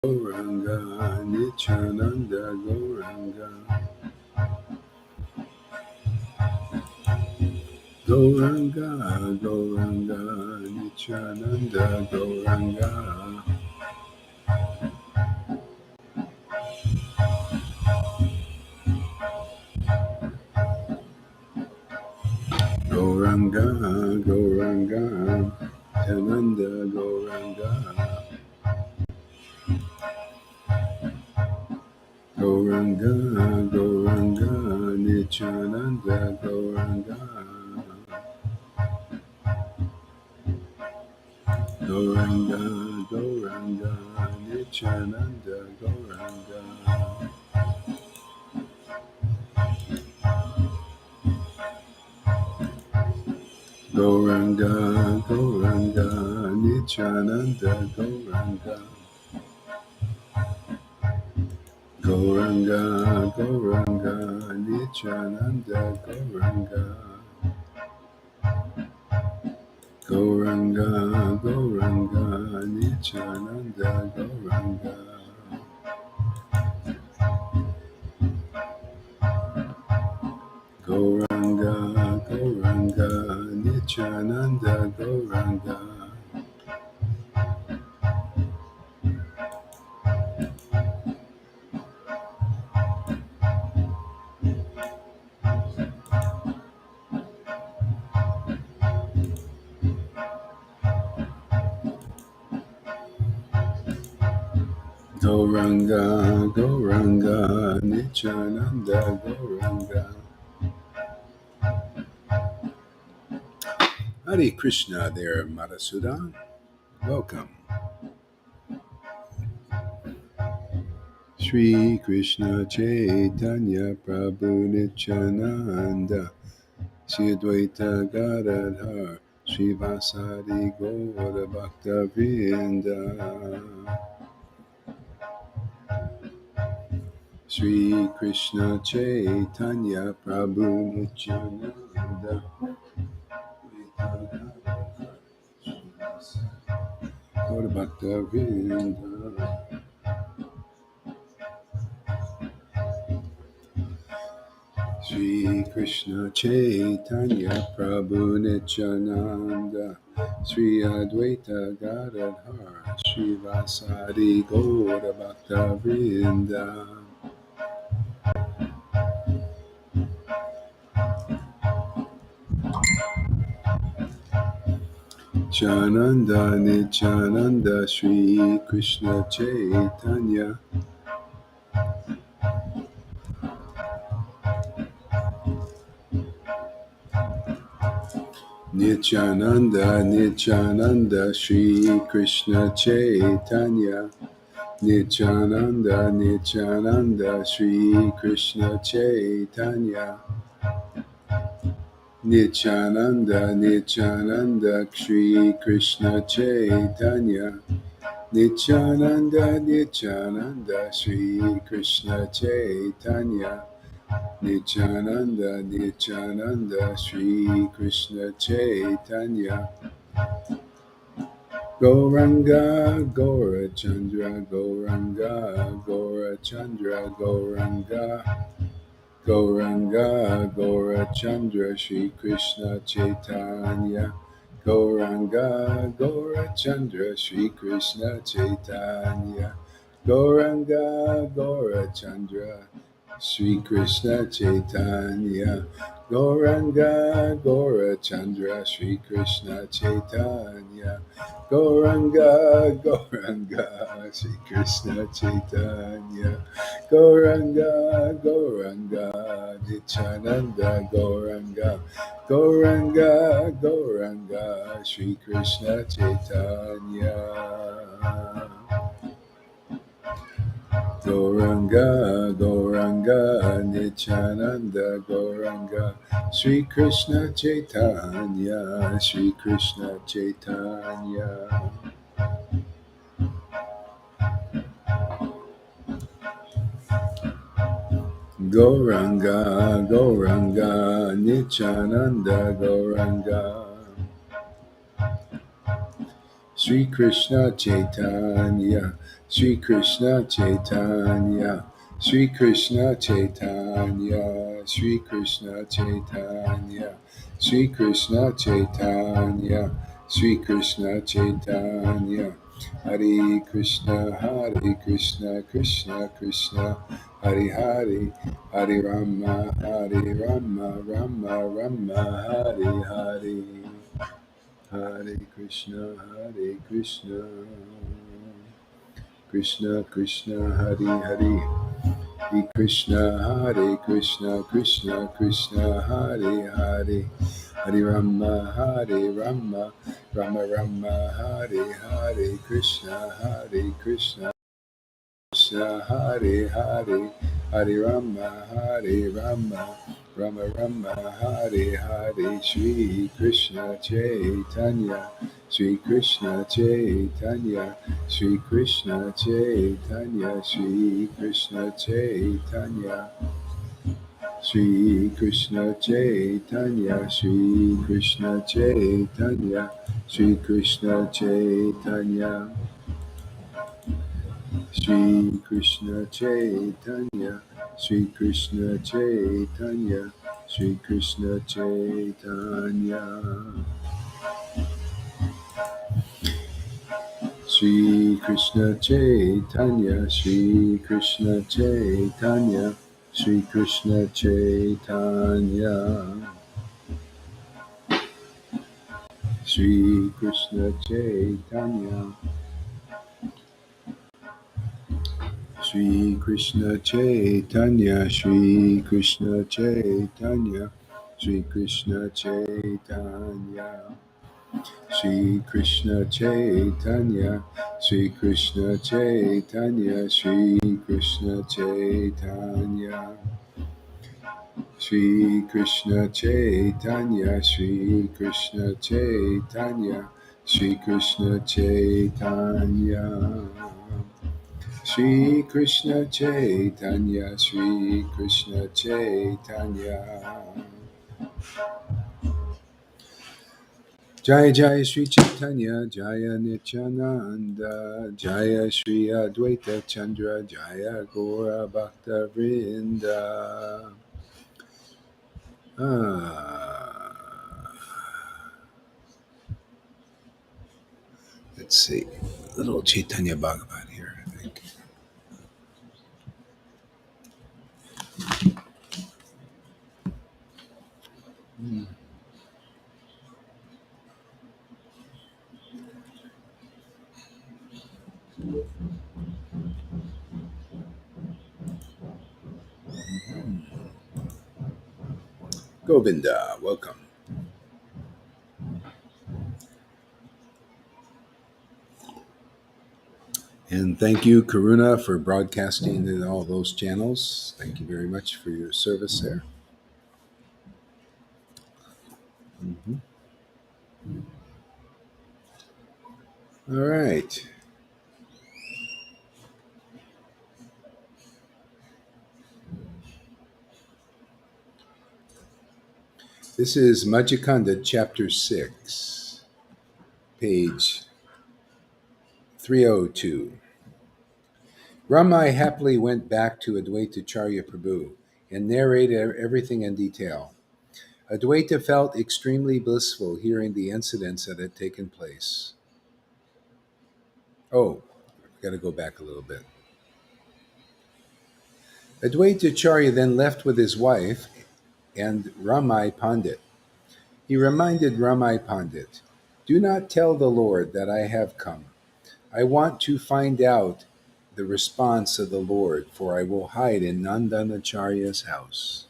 Gauranga, Nityananda Gauranga, Gauranga, Gauranga, Nityananda Gauranga, Gauranga, Gauranga, Nityananda Gauranga, Gauranga, Gauranga, Nityananda Gauranga, Gauranga, Gauranga, Nityananda Gauranga, Gauranga, Gauranga, Nityananda Gauranga, Gauranga, Gauranga, Nityananda Gauranga, Gauranga, Gauranga, Nityananda Gauranga, Gauranga, Gauranga, Nityananda Gauranga, Gauranga, Gauranga, Nityananda Gauranga. Hare Krishna there, Madhusudan. Welcome. Shri Krishna Chaitanya Prabhu Nityananda Shri Advaita Gadadhar Shri Vasadi Gaura Bhakta Vrinda Shri Krishna Chaitanya Prabhu Nityananda Gaura Bhakta Vrinda Shri Krishna Chaitanya Prabhu Nityananda Shri Advaita Gadadhar Shri Vasadi Gaura Bhakta Vrinda Chananda Nityananda Shri Krishna Chaitanya Nityananda Nityananda Shri Krishna Chaitanya Nityananda Nityananda Shri Krishna Chaitanya Nityananda Nityananda Shri Krishna Chaitanya Nityananda Nityananda Shri Krishna Chaitanya Nityananda Nityananda Shri Krishna Chaitanya Gauranga Gaurachandra Gauranga Gaurachandra Gauranga Gauranga Gaurachandra Shri Krishna Chaitanya Gauranga Gaurachandra Shri Krishna Chaitanya Gauranga Gaurachandra Shri Krishna Chaitanya Gauranga Gaurachandra Shri Krishna Chaitanya Gauranga Gauranga Shri Krishna Chaitanya Gauranga Gauranga Nityananda Gauranga Gauranga Gauranga Shri Krishna Chaitanya Gauranga Gauranga Nityananda Gauranga Shri Krishna Chaitanya Shri Krishna Chaitanya Gauranga Gauranga Nityananda Gauranga Sri Krishna Chaitanya, Sri Krishna Chaitanya, Sri Krishna Chaitanya, Sri Krishna Chaitanya, Sri Krishna Chaitanya, Sri Krishna Chaitanya. Hare Krishna, Hare Krishna, Krishna Krishna, Hare Hare, Hare Rama, Hare Rama, Rama Rama, Hare Hare. Hare Krishna, Hare Krishna, Krishna Krishna, Hare Hare, Hare Krishna, Hare Krishna, Krishna Krishna, Hare Hare, Hare Rama, Hare Rama, Rama Rama, Hare Hare, Krishna, Hare Krishna, Krishna, Hare Hare, Hare Rama, Hare Rama, Rama Rama, Hare Hare, Shri Krishna Chaitanya, Shri Krishna Chaitanya, Shri Krishna Chaitanya, Shri Krishna Chaitanya, Shri Krishna Chaitanya, Shri Krishna Chaitanya, Shri Krishna Chaitanya. Shri Krishna Chaitanya, Shri Krishna Chaitanya, Shri Krishna Chaitanya. Shri Krishna Chaitanya, Shri Krishna Chaitanya, Shri Krishna Chaitanya. Shri Krishna Chaitanya. Shri Krishna Chaitanya, Shri Krishna Chaitanya, Shri Krishna Chaitanya, Shri Krishna Chaitanya, Shri Krishna Chaitanya, Shri Krishna Chaitanya, Shri Krishna Chaitanya, Shri Krishna Chaitanya, Shri Krishna Chaitanya. Shri Krishna Chaitanya, Shri Krishna Chaitanya. Jaya Jaya Shri Chaitanya, Jaya Nityananda, Jaya Shri Advaita Chandra, Jaya Gaura Bhakta Vrinda. Let's see, a little Chaitanya Bhagavat here, I think. Govinda, welcome. And thank you, Karuna, for broadcasting in all those channels. Thank you very much for your service there. Mm-hmm. All right. This is Majjhikanda, chapter 6, page 302. Ramai happily went back to Advaitacharya Prabhu and narrated everything in detail. Advaita felt extremely blissful hearing the incidents that had taken place. Oh, I've got to go back a little bit. Advaitacharya then left with his wife and Ramai Pandit. He reminded Ramai Pandit, "Do not tell the Lord that I have come. I want to find out the response of the Lord, for I will hide in Nandanacharya's house."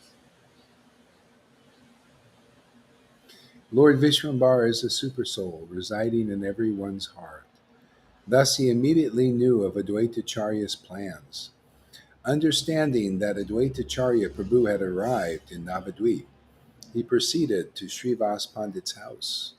Lord Vishwambara is a supersoul residing in everyone's heart. Thus he immediately knew of Advaitacharya's plans. Understanding that Advaitacharya Prabhu had arrived in Navadvip, he proceeded to Srivas Pandit's house.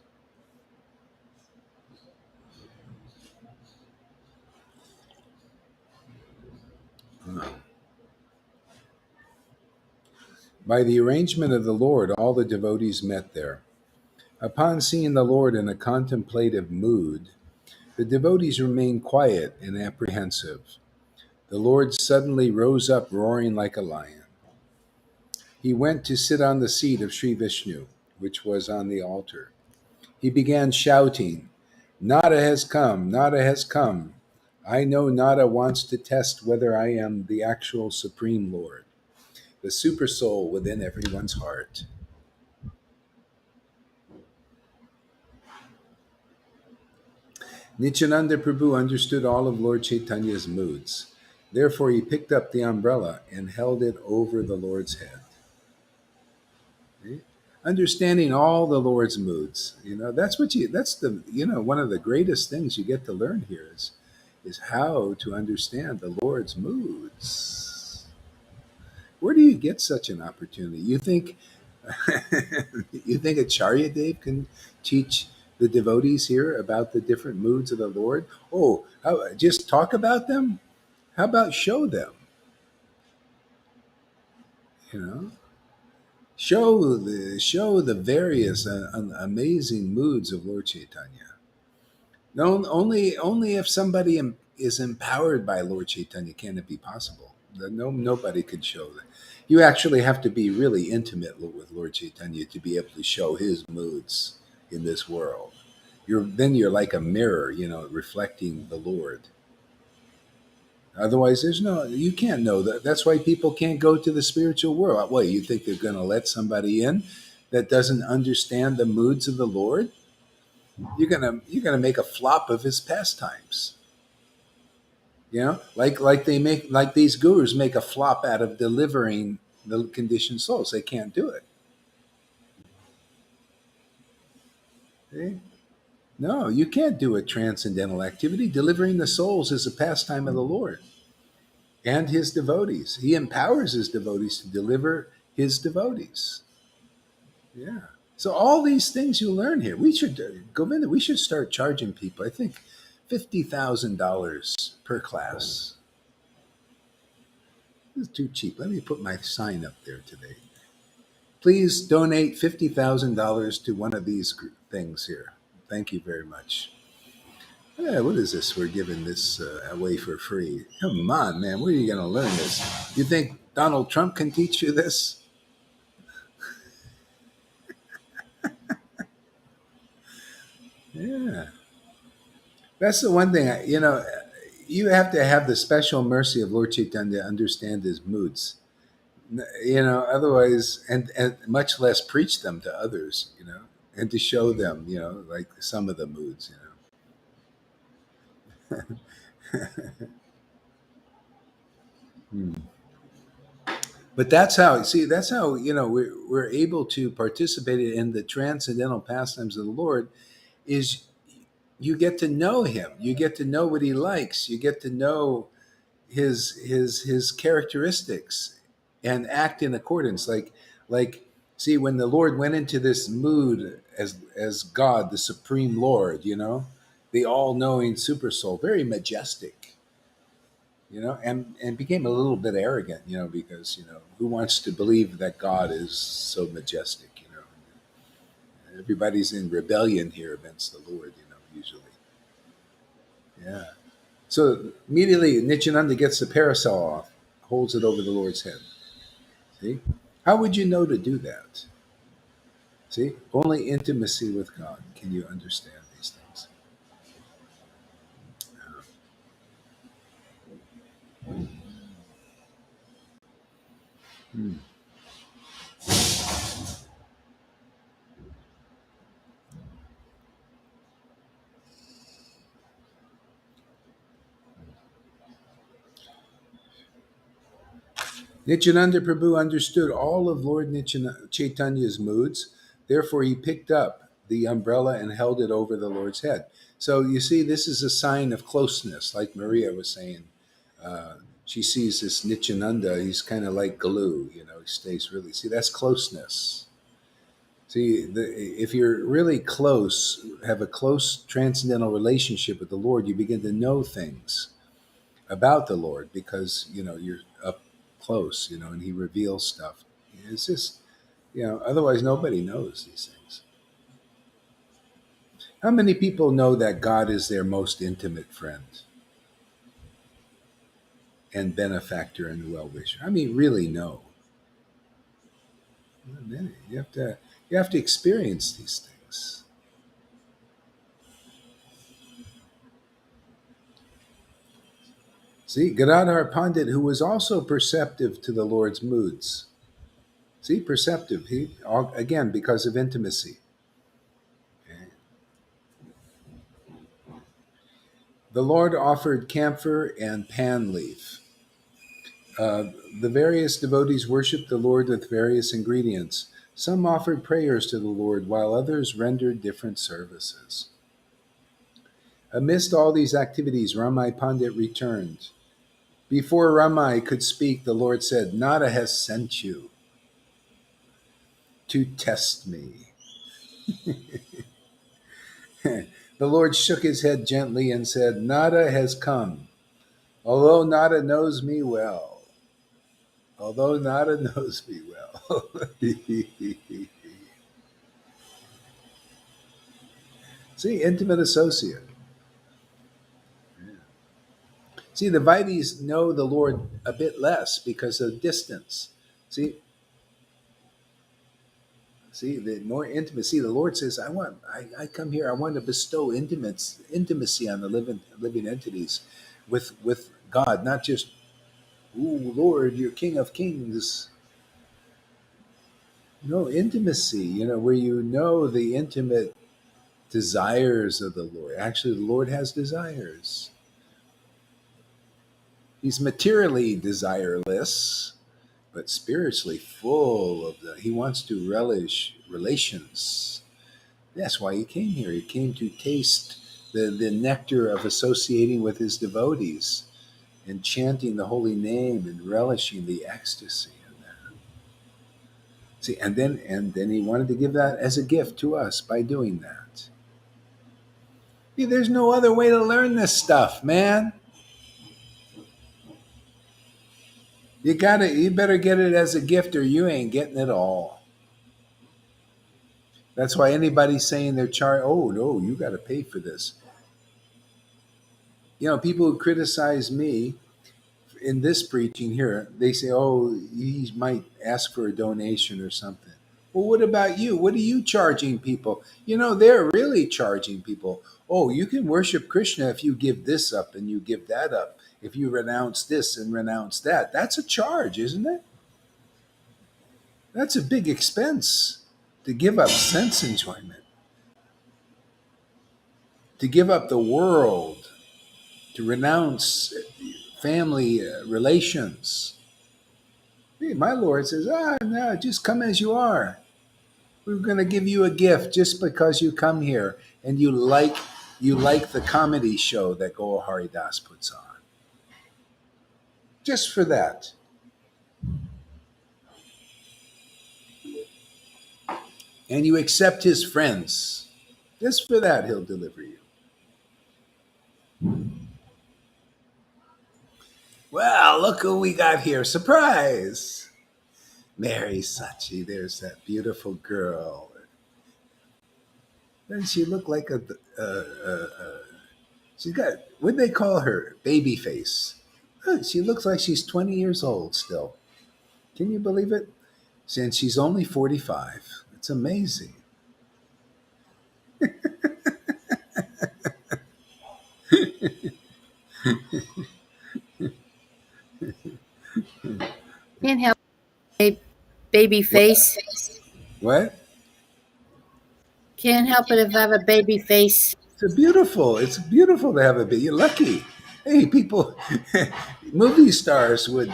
By the arrangement of the Lord, all the devotees met there. Upon seeing the Lord in a contemplative mood, The devotees remained quiet and apprehensive. The Lord suddenly rose up, roaring like a lion. He went to sit on the seat of Sri Vishnu, which was on the altar. He began shouting, Nada has come, Nada has come. I know Nada wants to test whether I am the actual Supreme Lord, the super soul within everyone's heart. Nityananda Prabhu understood all of Lord Chaitanya's moods. Therefore, he picked up the umbrella and held it over the Lord's head. See? Understanding all the Lord's moods, that's the, one of the greatest things you get to learn here is how to understand the Lord's moods. Where do you get such an opportunity? You think you think Acharya Dev can teach the devotees here about the different moods of the Lord? Oh, just talk about them? How about show them? You know, show the various amazing moods of Lord Chaitanya. No, only if somebody is empowered by Lord Chaitanya can it be possible. Nobody could show that. You actually have to be really intimate with Lord Chaitanya to be able to show his moods in this world. You're like a mirror, reflecting the Lord. Otherwise, you can't know that. That's why people can't go to the spiritual world. What, you think they're going to let somebody in that doesn't understand the moods of the Lord? You're gonna make a flop of his pastimes. Like these gurus make a flop out of delivering the conditioned souls. They can't do it. See? No, you can't do a transcendental activity. Delivering the souls is a pastime of the Lord and his devotees. He empowers his devotees to deliver his devotees. Yeah. So all these things you learn here, we should Govinda. We should start charging people. I think $50,000 per class. This is too cheap. Let me put my sign up there today. Please donate $50,000 to one of these things here. Thank you very much. Yeah, what is this? We're giving this away for free. Come on, man. Where are you going to learn this? You think Donald Trump can teach you this? Yeah. That's the one thing, you have to have the special mercy of Lord Chaitanya to understand his moods. Otherwise, and much less preach them to others, and to show them, like some of the moods, Hmm. But that's how we're able to participate in the transcendental pastimes of the Lord. Is you get to know him, you get to know what he likes, you get to know his characteristics, and act in accordance. Like see, when the Lord went into this mood as God, the Supreme Lord, the all-knowing super soul, very majestic, and became a little bit arrogant, because who wants to believe that God is so majestic? Everybody's in rebellion here against the Lord, usually. Yeah. So immediately Nityananda gets the parasol off, holds it over the Lord's head. See? How would you know to do that? See? Only intimacy with God can you understand these things. Hmm. Nityananda Prabhu understood all of Lord Chaitanya's moods. Therefore, he picked up the umbrella and held it over the Lord's head. So you see, this is a sign of closeness, like Maria was saying. Uh, she sees this Nityananda, he's kind of like glue, he stays really. See, that's closeness. See, if you're really close, have a close transcendental relationship with the Lord, you begin to know things about the Lord because you're up close, and He reveals stuff. It's just otherwise nobody knows these things. How many people know that God is their most intimate friend and benefactor and well-wisher? I mean, really know. Not many. You have to experience these things. See, Gadadhar Pandit, who was also perceptive to the Lord's moods. See, perceptive. Again, because of intimacy. Okay. The Lord offered camphor and pan leaf. The various devotees worshiped the Lord with various ingredients. Some offered prayers to the Lord, while others rendered different services. Amidst all these activities, Ramai Pandit returned. Before Ramai could speak, the Lord said, Nada has sent you to test me. The Lord shook his head gently and said, Nada has come, although Nada knows me well. Although Nada knows me well. See, intimate associate. See, the Vaides know the Lord a bit less because of distance. See, the more intimacy. The Lord says, I come here. I want to bestow intimacy on the living entities, with God, not just, ooh, Lord, you're King of Kings. No, intimacy. Where you know the intimate desires of the Lord. Actually, the Lord has desires. He's materially desireless, but spiritually full of he wants to relish relations. That's why he came here. He came to taste the nectar of associating with his devotees and chanting the holy name and relishing the ecstasy of that. See, and then he wanted to give that as a gift to us by doing that. See, there's no other way to learn this stuff, man. You better get it as a gift or you ain't getting it all. That's why anybody's saying oh no, you got to pay for this. People who criticize me in this preaching here, they say, oh, he might ask for a donation or something. Well, what about you? What are you charging people? They're really charging people. Oh, you can worship Krishna if you give this up and you give that up. If you renounce this and renounce that. That's a charge, isn't it? That's a big expense to give up sense enjoyment, to give up the world, to renounce family relations. Hey, my Lord says, no, just come as you are. We're going to give you a gift just because you come here and you like the comedy show that Gaur Haridas puts on. Just for that. And you accept his friends. Just for that, he'll deliver you. Well, look who we got here. Surprise! Mary Sachi, there's that beautiful girl. Doesn't she look like she's got, what do they call her? Baby face. Look, she looks like she's 20 years old still. Can you believe it? Since she's only 45. It's amazing. Can't help a baby What? face. What? Can't help it if I have a baby face. It's beautiful to have a baby. You're lucky. Hey, people, movie stars would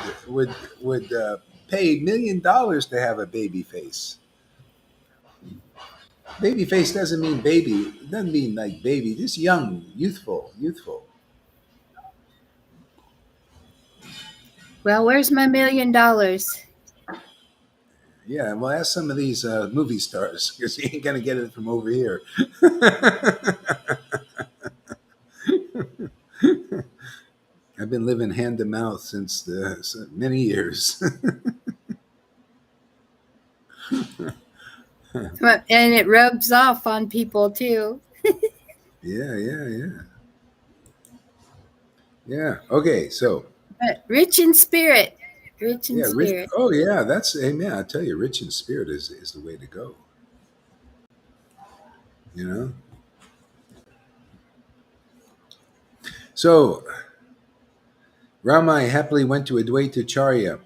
pay $1 million to have a baby face. Baby face doesn't mean baby. It doesn't mean like baby. Just young, youthful. Well, where's my $1 million? Yeah, well, ask some of these movie stars because you ain't gonna get it from over here. I've been living hand to mouth since many years. And it rubs off on people too. Yeah, yeah, yeah. Yeah. Okay, so But rich in spirit. Rich in yeah, rich. spirit. Oh, yeah, that's amen. I tell you, rich in spirit is the way to go. You know. So Ramai happily went to Advaita Charya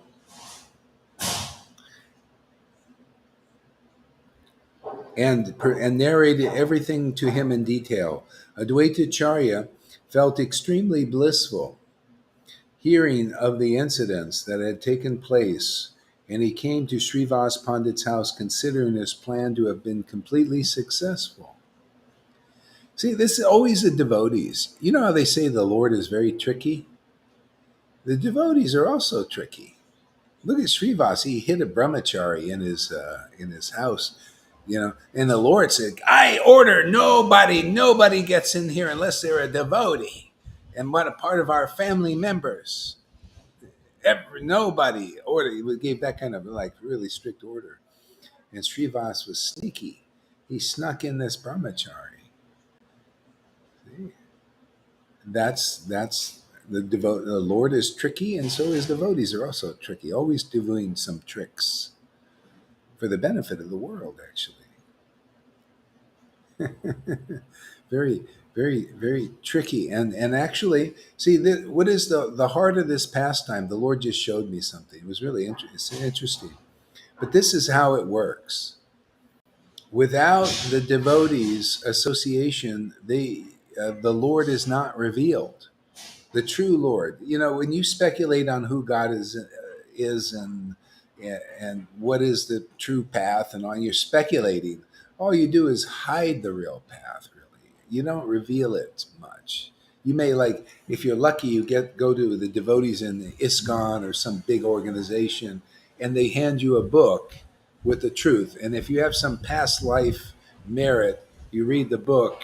and narrated everything to him in detail. Advaita Charya felt extremely blissful hearing of the incidents that had taken place, and he came to Srivas Pandit's house considering his plan to have been completely successful. See, this is always the devotees. You know how they say the Lord is very tricky? The devotees are also tricky. Look at Srivas; he hid a brahmachari in his house, and the Lord said, "I order nobody gets in here unless they're a devotee, and what a part of our family members." Nobody order. He gave that kind of like really strict order, and Srivas was sneaky. He snuck in this brahmachari. See? That's the Lord is tricky, and so his devotees are also tricky. Always doing some tricks for the benefit of the world. Actually, very, very tricky. And actually, see, what is the heart of this pastime? The Lord just showed me something. It was really interesting. But this is how it works. Without the devotees' association, the Lord is not revealed. The true Lord. When you speculate on who God is and what is the true path, and all you're speculating, all you do is hide the real path. Really, you don't reveal it much. You may, like, if you're lucky, you go to the devotees in the ISKCON or some big organization, and they hand you a book with the truth. And if you have some past life merit, you read the book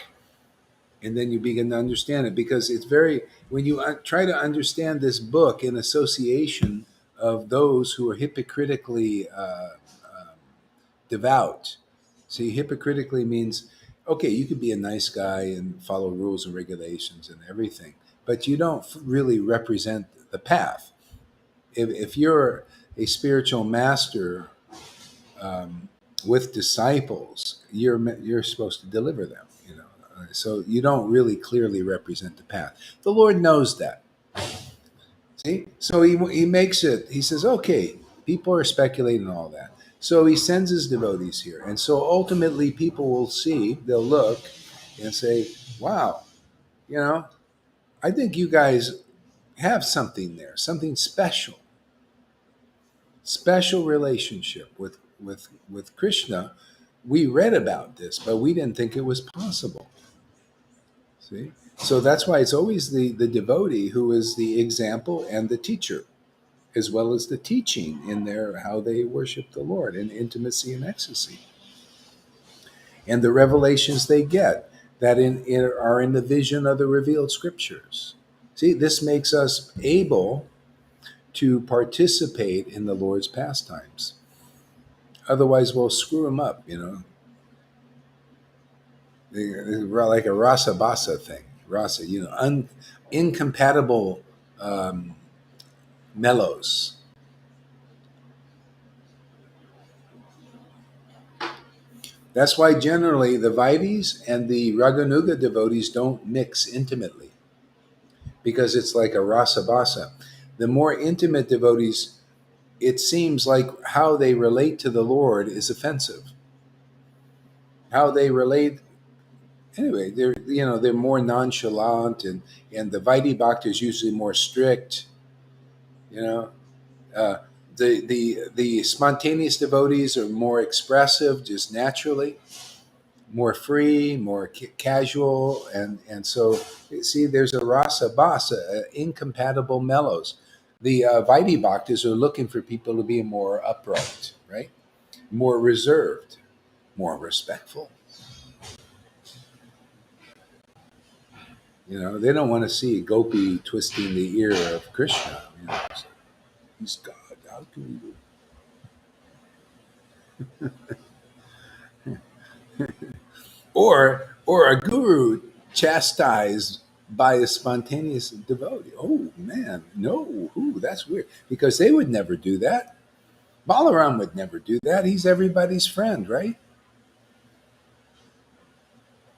and then you begin to understand it, because it's very, when you try to understand this book in association of those who are hypocritically devout. See, hypocritically means, okay, you could be a nice guy and follow rules and regulations and everything, but you don't really represent the path. If you're a spiritual master um, with disciples, you're supposed to deliver them. So you don't really clearly represent the path. The Lord knows that. See, so he makes it. He says, okay, people are speculating all that. So he sends his devotees here, and so ultimately people will see. They'll look and say, "Wow, you know, I think you guys have something there, something special." Special relationship with Krishna. We read about this, but we didn't think it was possible. See, so that's why it's always the devotee who is the example and the teacher, as well as the teaching in their how they worship the Lord in intimacy and ecstasy, and the revelations they get that are in the vision of the revealed scriptures. See, this makes us able to participate in the Lord's pastimes. Otherwise, we'll screw them up. Like a rasa basa thing. Rasa, incompatible um, mellows. That's why generally the Vaidis and the Raganuga devotees don't mix intimately, because it's like a rasa basa. The more intimate devotees, it seems like how they relate to the Lord is offensive. How they relate, anyway, they're more nonchalant, and the Vaidhi Bhakta is usually more strict. You know, uh, the spontaneous devotees are more expressive, just naturally, more free, more casual, and so see, there's a rasa basa, incompatible mellows. The Vaidhi Bhaktas are looking for people to be more upright, right? More reserved, more respectful. They don't want to see Gopi twisting the ear of Krishna. He's God. How can we? Or a guru chastised by a spontaneous devotee. Oh man, no, ooh, that's weird. Because they would never do that. Balaram would never do that. He's everybody's friend, right?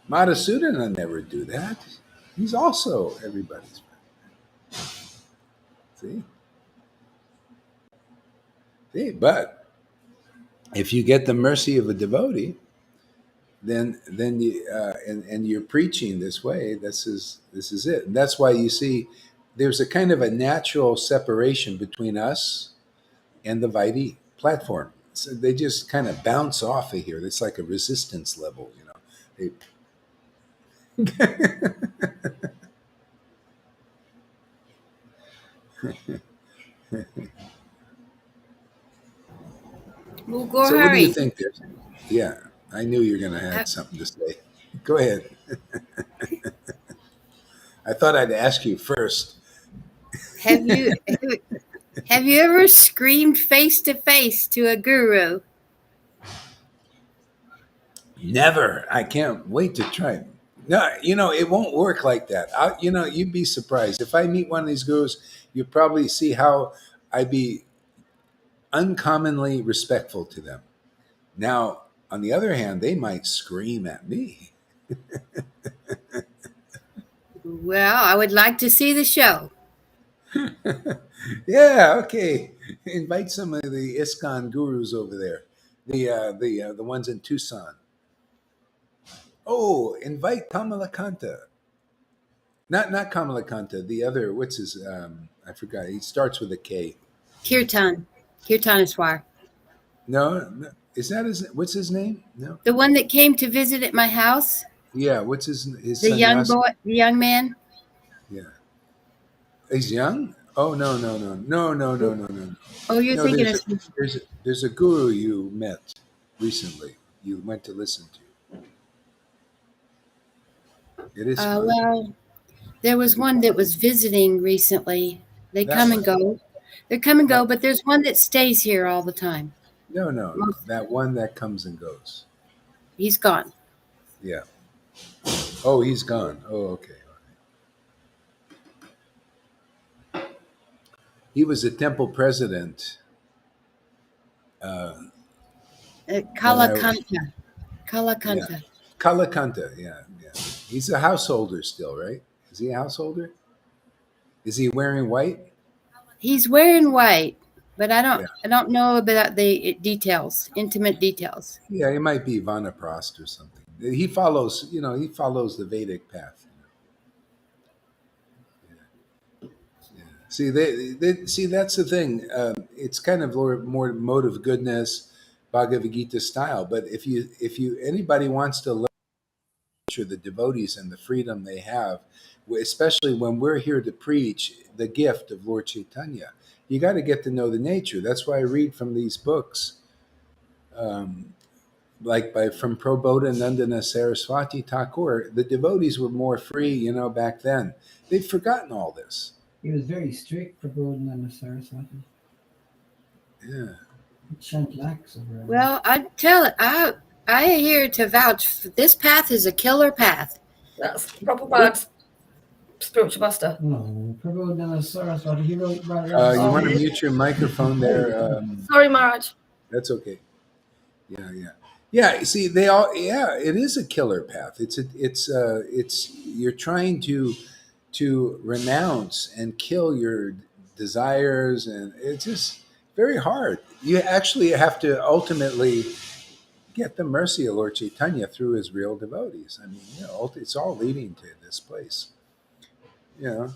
Madhusudana never do that. He's also everybody's friend. See? See? But if you get the mercy of a devotee, then you and you're preaching this way. This is it. And that's why you see there's a kind of a natural separation between us and the Vaidhi platform. So they just kind of bounce off of here. It's like a resistance level, you know. Well, go So what do you hurry. think there? Yeah, I knew you were going to Uh, have something to say. Go ahead. I thought I'd ask you first. have you have you ever screamed face to face to a guru? Never. I can't wait to try it. No, it won't work like that. You'd be surprised. If I meet one of these gurus, you probably see how I'd be uncommonly respectful to them. Now, on the other hand, they might scream at me. Well, I would like to see the show. Yeah, okay. Invite some of the ISKCON gurus over there. The ones in Tucson. Oh, invite Kamalakanta. Not Kamalakanta. The other. What's his? I forgot. He starts with a K. Kirtaneswar. No, is that his? What's his name? No. The one that came to visit at my house, Yeah. What's his the young sannyas? boy, the young man. Yeah. He's young. Oh no. Oh, you're No, thinking there's of. a guru you met recently. You went to listen to. It is fun. Well, there was one that was visiting recently. They That come one. and go. They come and No, go, but there's one that stays here all the time. no. Most, That one that comes and goes. he's gone. Yeah. Oh, he's gone. Oh, okay. He was a temple president uh, when I Kalakanta. yeah Kalakanta. Kalakanta. Yeah. He's a householder still, right? Is he a householder? Is he wearing white? He's wearing white, but I don't. Yeah. I don't know about the details, intimate details. Yeah, he might be Vanaprost or something. He follows the Vedic path. See, see that's the thing. It's kind of more mode of goodness, Bhagavad Gita style. But if you anybody wants to learn the devotees and the freedom they have, especially when we're here to preach the gift of Lord Caitanya, you got to get to know the nature. That's why I read from these books. Like from Prabodha Nandana Saraswati Thakur, the devotees were more free, back then. They've forgotten all this. He was very strict for Bodhana Saraswati. Yeah. He'd chant lakhs over. Well, I tell it. I here to vouch. This path is a killer path. That's Prabhupada's spiritual master. No, Prabodhana Saraswati. He wrote. You want to mute your microphone there? Sorry, Maharaj. That's okay. Yeah. You see, they all. Yeah, it is a killer path. It's you're trying to renounce and kill your desires, and it's just very hard. You actually have to ultimately get the mercy of Lord Chaitanya through his real devotees. I mean, it's all leading to this place. Mm.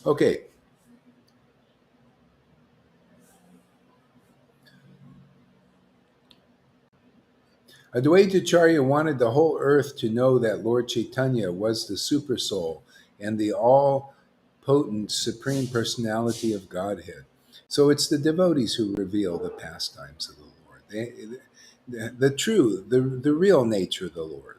Okay. Advaitacharya wanted the whole earth to know that Lord Chaitanya was the super soul and the all potent supreme personality of Godhead. So it's the devotees who reveal the pastimes of the Lord, the real nature of the Lord.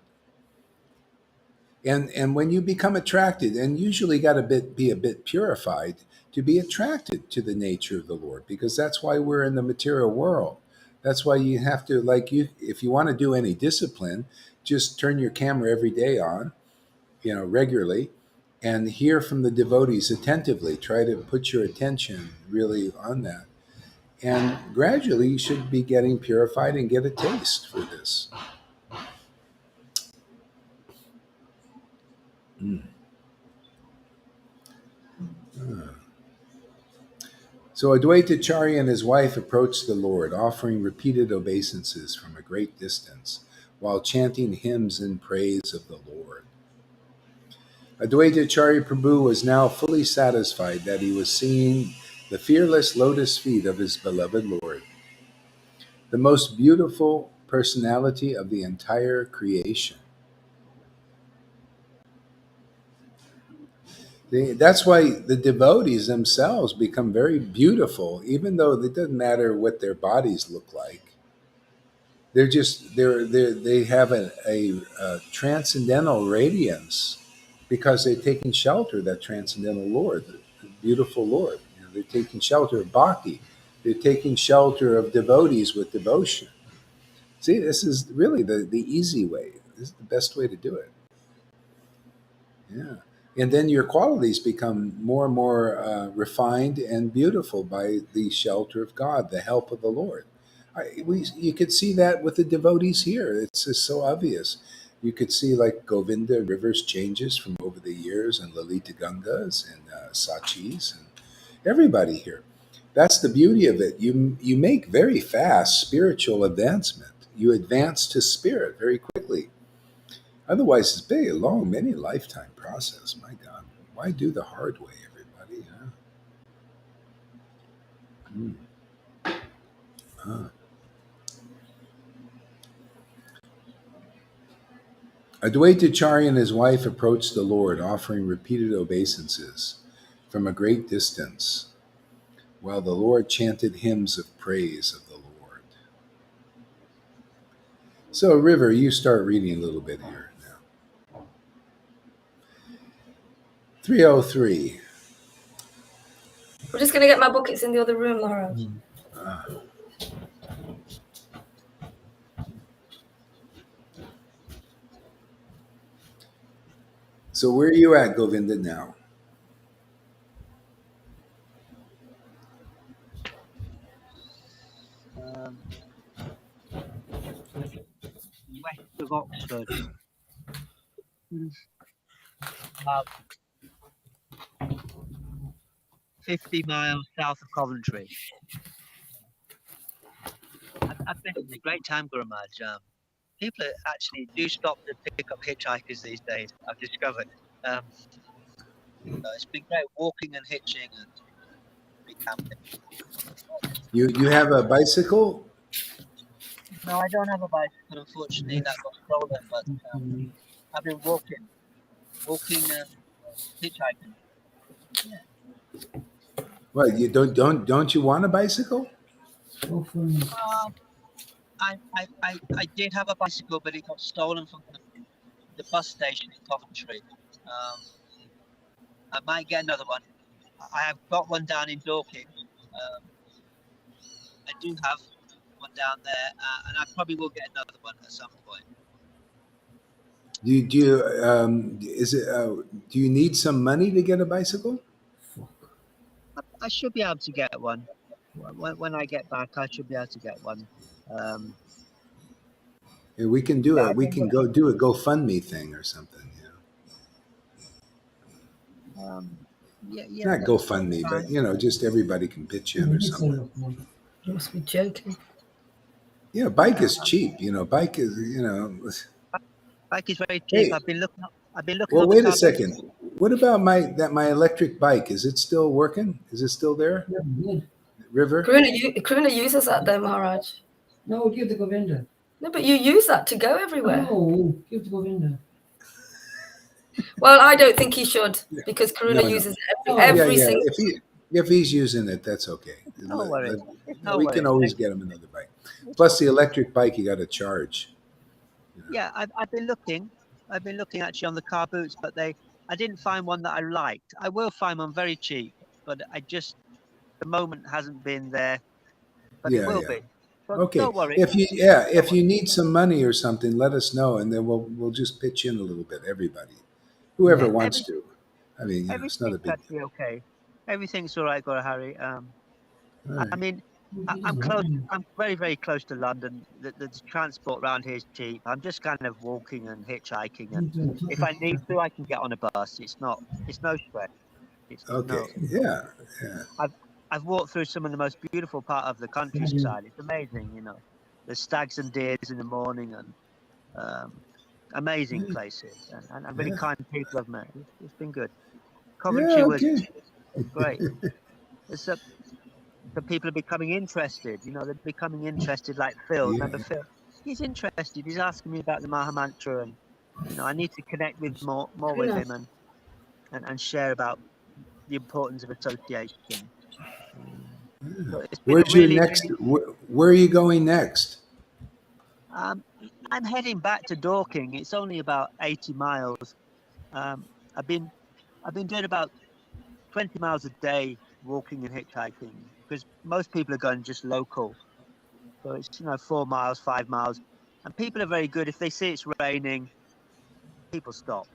And when you become attracted, and usually got to be a bit purified to be attracted to the nature of the Lord, because that's why we're in the material world. That's why you have to, like, if you want to do any discipline, just turn your camera every day on, regularly, and hear from the devotees attentively. Try to put your attention really on that. And gradually you should be getting purified and get a taste for this. Mm. So Advaitacharya and his wife approached the Lord, offering repeated obeisances from a great distance, while chanting hymns in praise of the Lord. Advaitacharya Prabhu was now fully satisfied that he was seeing the fearless lotus feet of his beloved Lord, the most beautiful personality of the entire creation. That's why the devotees themselves become very beautiful, even though it doesn't matter what their bodies look like. They have a transcendental radiance because they're taking shelter of that transcendental Lord, the beautiful Lord. They're taking shelter of bhakti. They're taking shelter of devotees with devotion. See, this is really the easy way. This is the best way to do it. Yeah. And then your qualities become more and more refined and beautiful by the shelter of God, the help of the Lord. You could see that with the devotees here. It's just so obvious. You could see like Govinda rivers changes from over the years, and Lalita Gangas and Sachis and everybody here. That's the beauty of it. You make very fast spiritual advancement. You advance to spirit very quickly. Otherwise, it's been a long, many lifetime process. My God, why do the hard way, everybody? Huh? Mm. Huh. Advaitacharya and his wife approached the Lord, offering repeated obeisances from a great distance, while the Lord chanted hymns of praise of the Lord. So, River, you start reading a little bit here now. 303. We're just going to get my book. It's in the other room, Maharaj. Uh, so, where are you at, Govinda, now? West of Oxford, about 50 miles south of Coventry. I've been having a great time, Guru Maharaj. People actually do stop to pick up hitchhikers these days, I've discovered. It's been great walking and hitching and camping. You have a bicycle? No, I don't have a bicycle, unfortunately. That got stolen, but I've been walking and hitchhiking. Well, you don't you want a bicycle? Hopefully, I did have a bicycle, but it got stolen from the bus station in Coventry. I might get another one. I have got one down in Dorking. I do have one down there, and I probably will get another one at some point. Do you need some money to get a bicycle? I should be able to get one. When I get back, I should be able to get one. Yeah, we can do Yeah, it. We can go do a GoFundMe thing or something. yeah, Not that's GoFundMe, but fine. just everybody can pitch in or something. You must be joking. Yeah, bike is cheap. Bike is Bike is very cheap. Hey, I've been looking well, on the wait a car boot. second. What about my electric bike? Is it still working? Is it still there? good. River? Karuna uses that though, Maharaj. No, give the Govinda. No, but you use that to go everywhere. No, give the Govinda. Well, I don't think he should because Karuna No. uses it Oh, every Yeah. single. If he's using it, that's okay. No worries. No We worries. can always get him another bike. Plus, the electric bike you got to charge. Yeah, I've been looking. I've been looking actually on the car boots, but I didn't find one that I liked. I will find one very cheap, but the moment hasn't been there. But it Yeah, will yeah. be. So Okay. don't worry. If you need some money or something, let us know, and then we'll just pitch in a little bit. Everybody, whoever wants Every, to. I mean, it's not a everything's big deal. actually okay. Everything's all right, Gora Harry. All I right. mean, I'm close. I'm very, very close to London. The transport around here is cheap. I'm just kind of walking and hitchhiking, and if I need to, I can get on a bus. It's no stress. It's Okay. no. Yeah. Yeah. I've I've walked through some of the most beautiful part of the countryside. It's amazing, There's stags and deers in the morning, and um, amazing places, and really Yeah. kind people I've met. It's been good. Yeah. Coventry Okay. was great. It's the people are becoming interested. They're becoming interested. Like Phil, Yeah. remember Phil? He's interested. He's asking me about the Maha Mantra, and I need to connect with more with him and share about the importance of association. So it's been a Where's your really, next? really. Where are you going next? Um, I'm heading back to Dorking. It's only about 80 miles. Um, I've been doing about 20 miles a day walking and hitchhiking because most people are going just local. So it's 4 miles, 5 miles, and people are very good. If they see it's raining, people stop.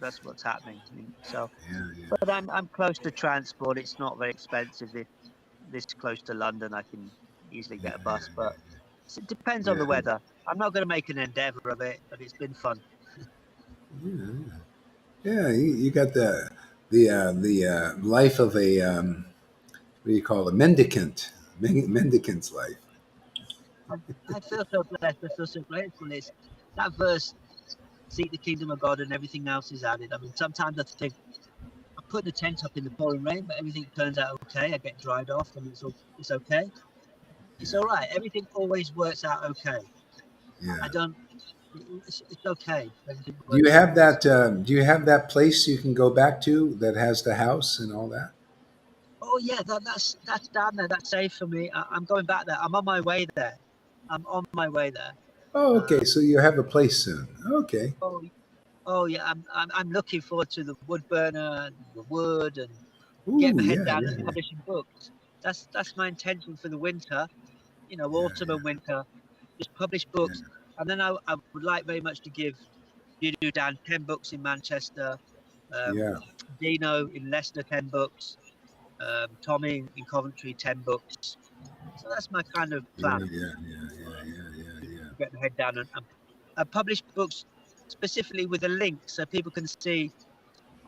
That's what's happening. So, Yeah. Yeah. but I'm close to transport. It's not very expensive. If this close to London, I can easily get a bus. But it depends on Yeah. the weather. I'm not going to make an endeavor of it, but it's been fun. Yeah. Yeah. You got the life of a what do you call it? A mendicant. Mendicant's life. I, I feel so blessed. I feel so grateful. It's that verse: "Seek the kingdom of God, and everything else is added." I mean, sometimes I think I put the tent up in the pouring rain, but everything turns out okay. I get dried off, and it's okay. It's Yeah. all right. Everything always works out okay. I Yeah. don't. It's okay. Everything Do you works out. have that? Do you have that place you can go back to that has the house and all that? Oh yeah, that's down there. That's safe for me. I'm going back there. I'm on my way there. I'm on my way there. Oh, Uh, okay. So you have a place soon. Okay. oh, oh yeah. I'm looking forward to the wood burner, and the wood, and get Ooh, my head yeah, down yeah, and yeah, publishing books. That's my intention for the winter. Autumn yeah, and winter. Just publish books, and then I would like very much to give you down 10 books in Manchester, um, yeah, Dino in Leicester 10 books, Tommy in Coventry 10 books. So that's my kind of yeah, plan yeah, yeah, yeah, yeah, yeah, to yeah. get my head down and publish books specifically with a link so people can see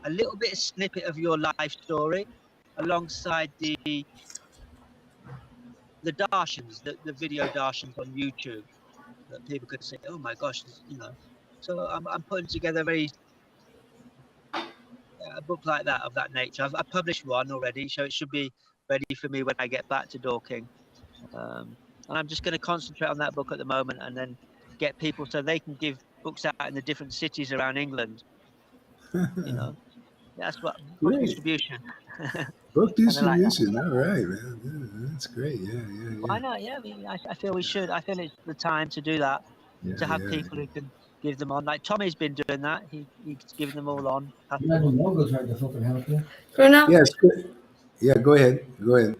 a little bit of snippet of your life story alongside the darshans, the video darshans on YouTube that people could say, oh my gosh. So I'm putting together a book like that of that nature. I've published one already, so it should be ready for me when I get back to Dorking. And I'm just going to concentrate on that book at the moment, and then get people so they can give books out in the different cities around England. You know, that's what book Great. distribution. Book Kind of like that. distribution. All right, man. Yeah, that's great. Yeah, yeah, Why not? Yeah, I feel we should. I feel it's the time to do that. yeah, To have yeah, people who can give them on. Like Tommy's been doing that. He's given them all on, passed Ja, them die on. Mongo tried to fucking help you. yeah. Bruna? Yes, good. Yeah, go ahead. Go ahead.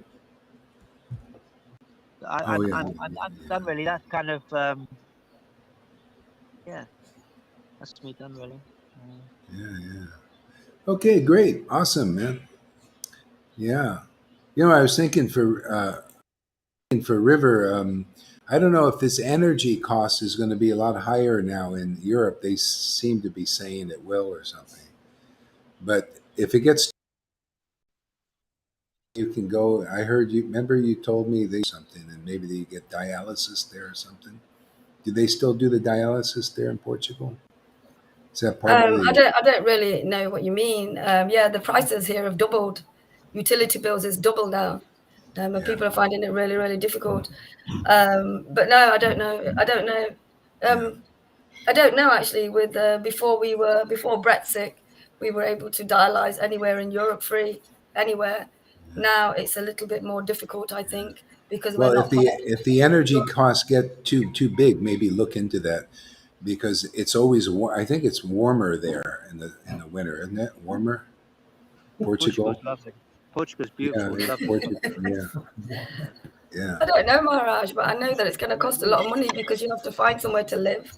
Oh, yeah, I'm done really. That's kind of yeah. That's me done really. yeah, yeah. Okay, great. Awesome, man. Yeah. I was thinking for River. I don't know if this energy cost is going to be a lot higher now in Europe. They seem to be saying it will or something. But if it gets, you can go. I heard you. Remember, you told me they something, and maybe they get dialysis there or something. Do they still do the dialysis there in Portugal? Is that part of the? I don't really know what you mean. Yeah, the prices here have doubled. Utility bills is double now, and Yeah, people are finding it really, really difficult. But no, I don't know. I don't know. yeah, I don't know actually. With before Brexit, we were able to dialyze anywhere in Europe free, anywhere. Now it's a little bit more difficult, I yeah. think, because we're Well, not connected. if the energy costs get too big, maybe look into that because it's always I think it's warmer there in the winter, isn't it? Warmer, Portugal's Portugal. lovely. Portugal's Yeah, beautiful. It's yeah, lovely. Portugal. Yeah, Yeah. I don't know, Maharaj, but I know that it's going to cost a lot of money because you have to find somewhere to live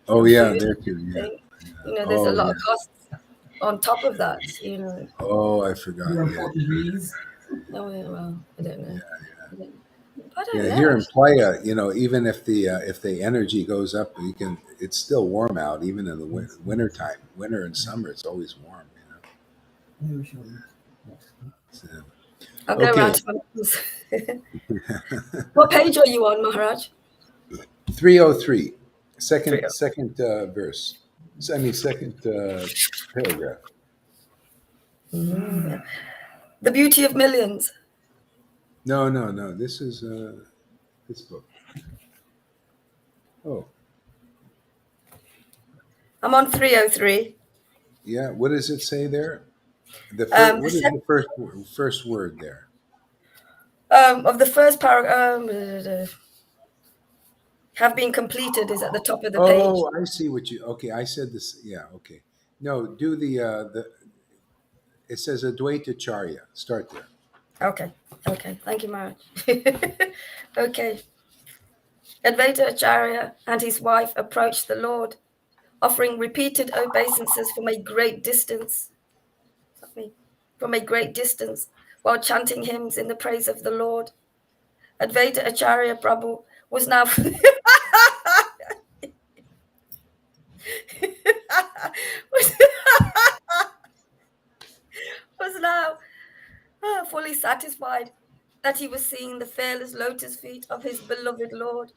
Oh and yeah, food. there too. Yeah. Thing. There's a Oh lot yeah. of costs on top of that. Oh, I forgot. You're in Yeah. Portuguese. No, well, I don't know. I don't Yeah. know. Here in Playa, even if the energy goes up, you can. It's still warm out, even in the winter time. Winter and summer, it's always warm. Usually. Yes. So, I'll go okay. around to my mum's. What page are you on, Maharaj? 303, Three. second verse. Second paragraph. The beauty of millions. No, no, no. This is this book. Oh, I'm on 303. yeah. What does it say there? The What is the first word there? of the first paragraph, have been completed is at the top of the page. Oh, I see what you. Okay, I said this. Yeah. Okay. No, do the. It says Advaita Charya. Start there. Okay. Thank you, Maharaj. Okay. Advaita Acharya and his wife approached the Lord, offering repeated obeisances from a great distance. From a great distance, while chanting hymns in the praise of the Lord. Advaita Acharya Prabhu was now was now fully satisfied that he was seeing the fearless lotus feet of his beloved Lord,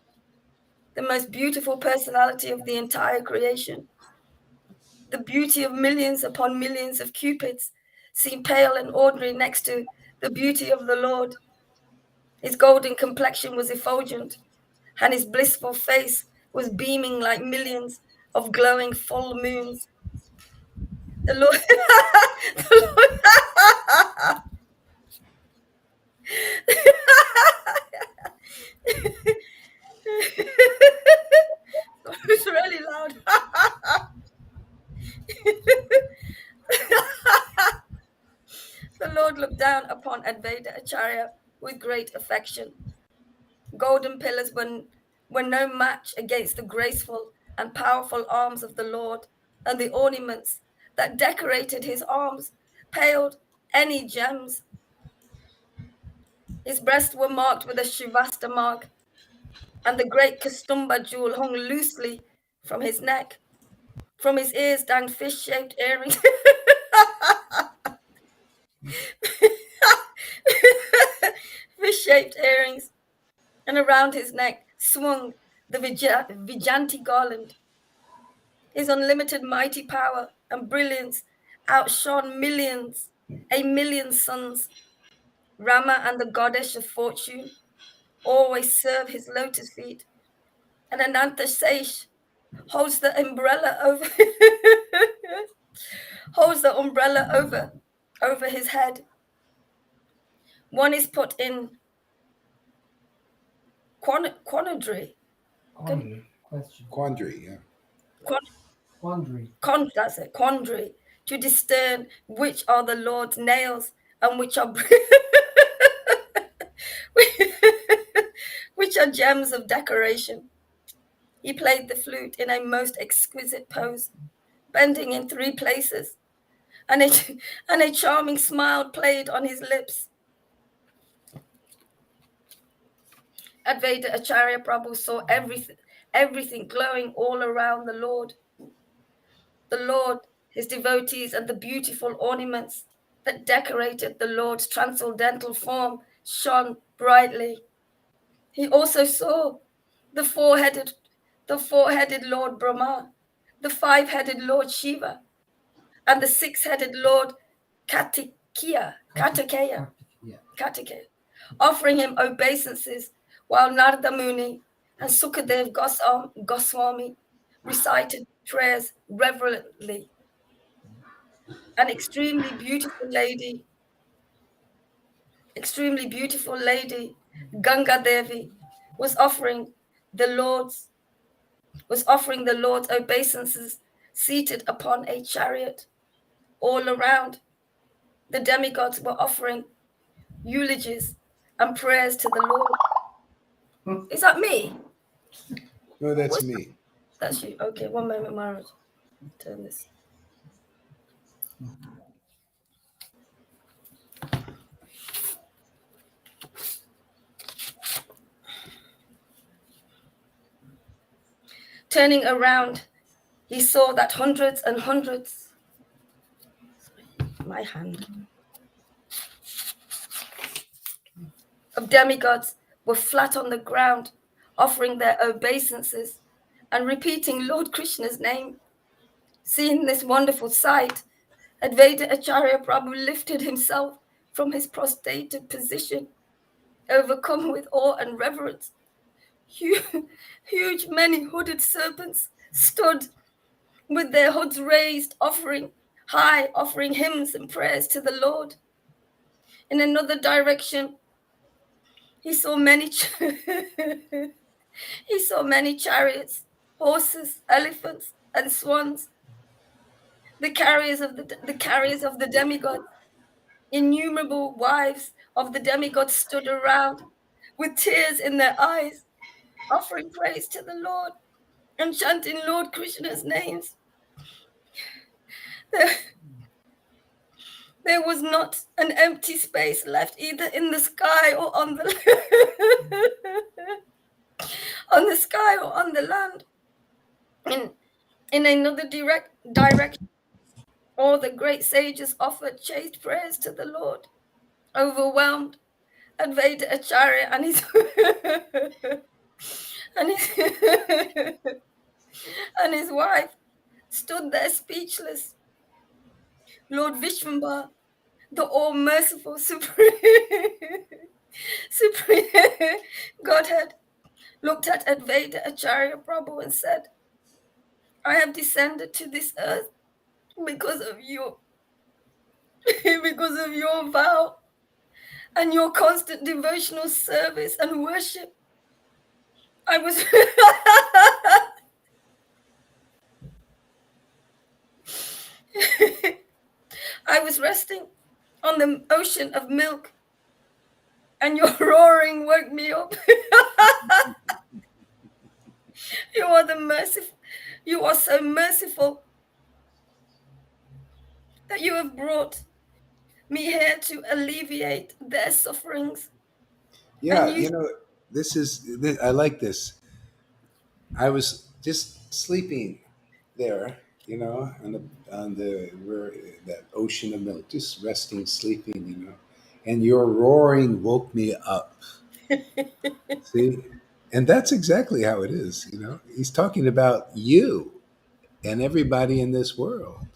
the most beautiful personality of the entire creation. The beauty of millions upon millions of cupids seemed pale and ordinary next to the beauty of the Lord. His golden complexion was effulgent, and his blissful face was beaming like millions of glowing full moons. The Lord, the Lord it's really loud. The Lord looked down upon Advaita Acharya with great affection. Golden pillars were no match against the graceful and powerful arms of the Lord, and the ornaments that decorated his arms paled any gems. His breasts were marked with a Shivasta mark, and the great Kastumba jewel hung loosely from his neck. From his ears danged fish-shaped earrings. Fish-shaped earrings, and around his neck swung the Vijanti garland. His unlimited mighty power and brilliance outshone millions, a million suns. Rama and the goddess of fortune always serve his lotus feet, and Ananta Seish holds the umbrella over holds the umbrella over his head. One is put in quandary. Quandary. Question. Quandary. Yeah. Quandary. That's it, quandary, to discern which are the Lord's nails and which are which are gems of decoration. He played the flute in a most exquisite pose, bending in 3 places, and a charming smile played on his lips. Advaita Acharya Prabhu saw everything glowing all around the Lord, his devotees, and the beautiful ornaments that decorated the Lord's transcendental form shone brightly. He also saw the four-headed Lord Brahma, the 5-headed Lord Shiva, and the 6-headed Lord Kartikeya, Yeah. offering him obeisances, while Narada Muni and Sukadev Goswami recited prayers reverently. An extremely beautiful lady, Ganga Devi, was offering the Lord's obeisances, seated upon a chariot. All around, the demigods were offering eulogies and prayers to the Lord. Is that me? No, that's What's me. That's you. Okay, one moment, Maharaj. Turn this. Turning around, he saw that hundreds and hundreds, my hand, of demigods were flat on the ground, offering their obeisances and repeating Lord Krishna's name. Seeing this wonderful sight, Advaita Acharya Prabhu lifted himself from his prostrated position, overcome with awe and reverence. Huge, many hooded serpents stood with their hoods raised, offering hymns and prayers to the Lord. In another direction, he saw many he saw many chariots, horses, elephants, and swans, the carriers of the demigod. Innumerable wives of the demigod stood around with tears in their eyes, offering praise to the Lord and chanting Lord Krishna's names. There, there was not an empty space left either in the sky or on the on the sky or on the land. In another direction, all the great sages offered chaste prayers to the Lord. Overwhelmed, Advaita Acharya and his and his, and his wife stood there speechless. Lord Vishwambar, the all-merciful supreme Godhead, looked at Advaita Acharya Prabhu and said, I have descended to this earth because of you, because of your vow and your constant devotional service and worship. I was I was resting on the ocean of milk, and your roaring woke me up. You are the merciful. You are so merciful that you have brought me here to alleviate their sufferings. And Yeah, you, I like this. I was just sleeping there, on the where that ocean of milk, just resting, sleeping, and your roaring woke me up. See, and that's exactly how it is. He's talking about you and everybody in this world.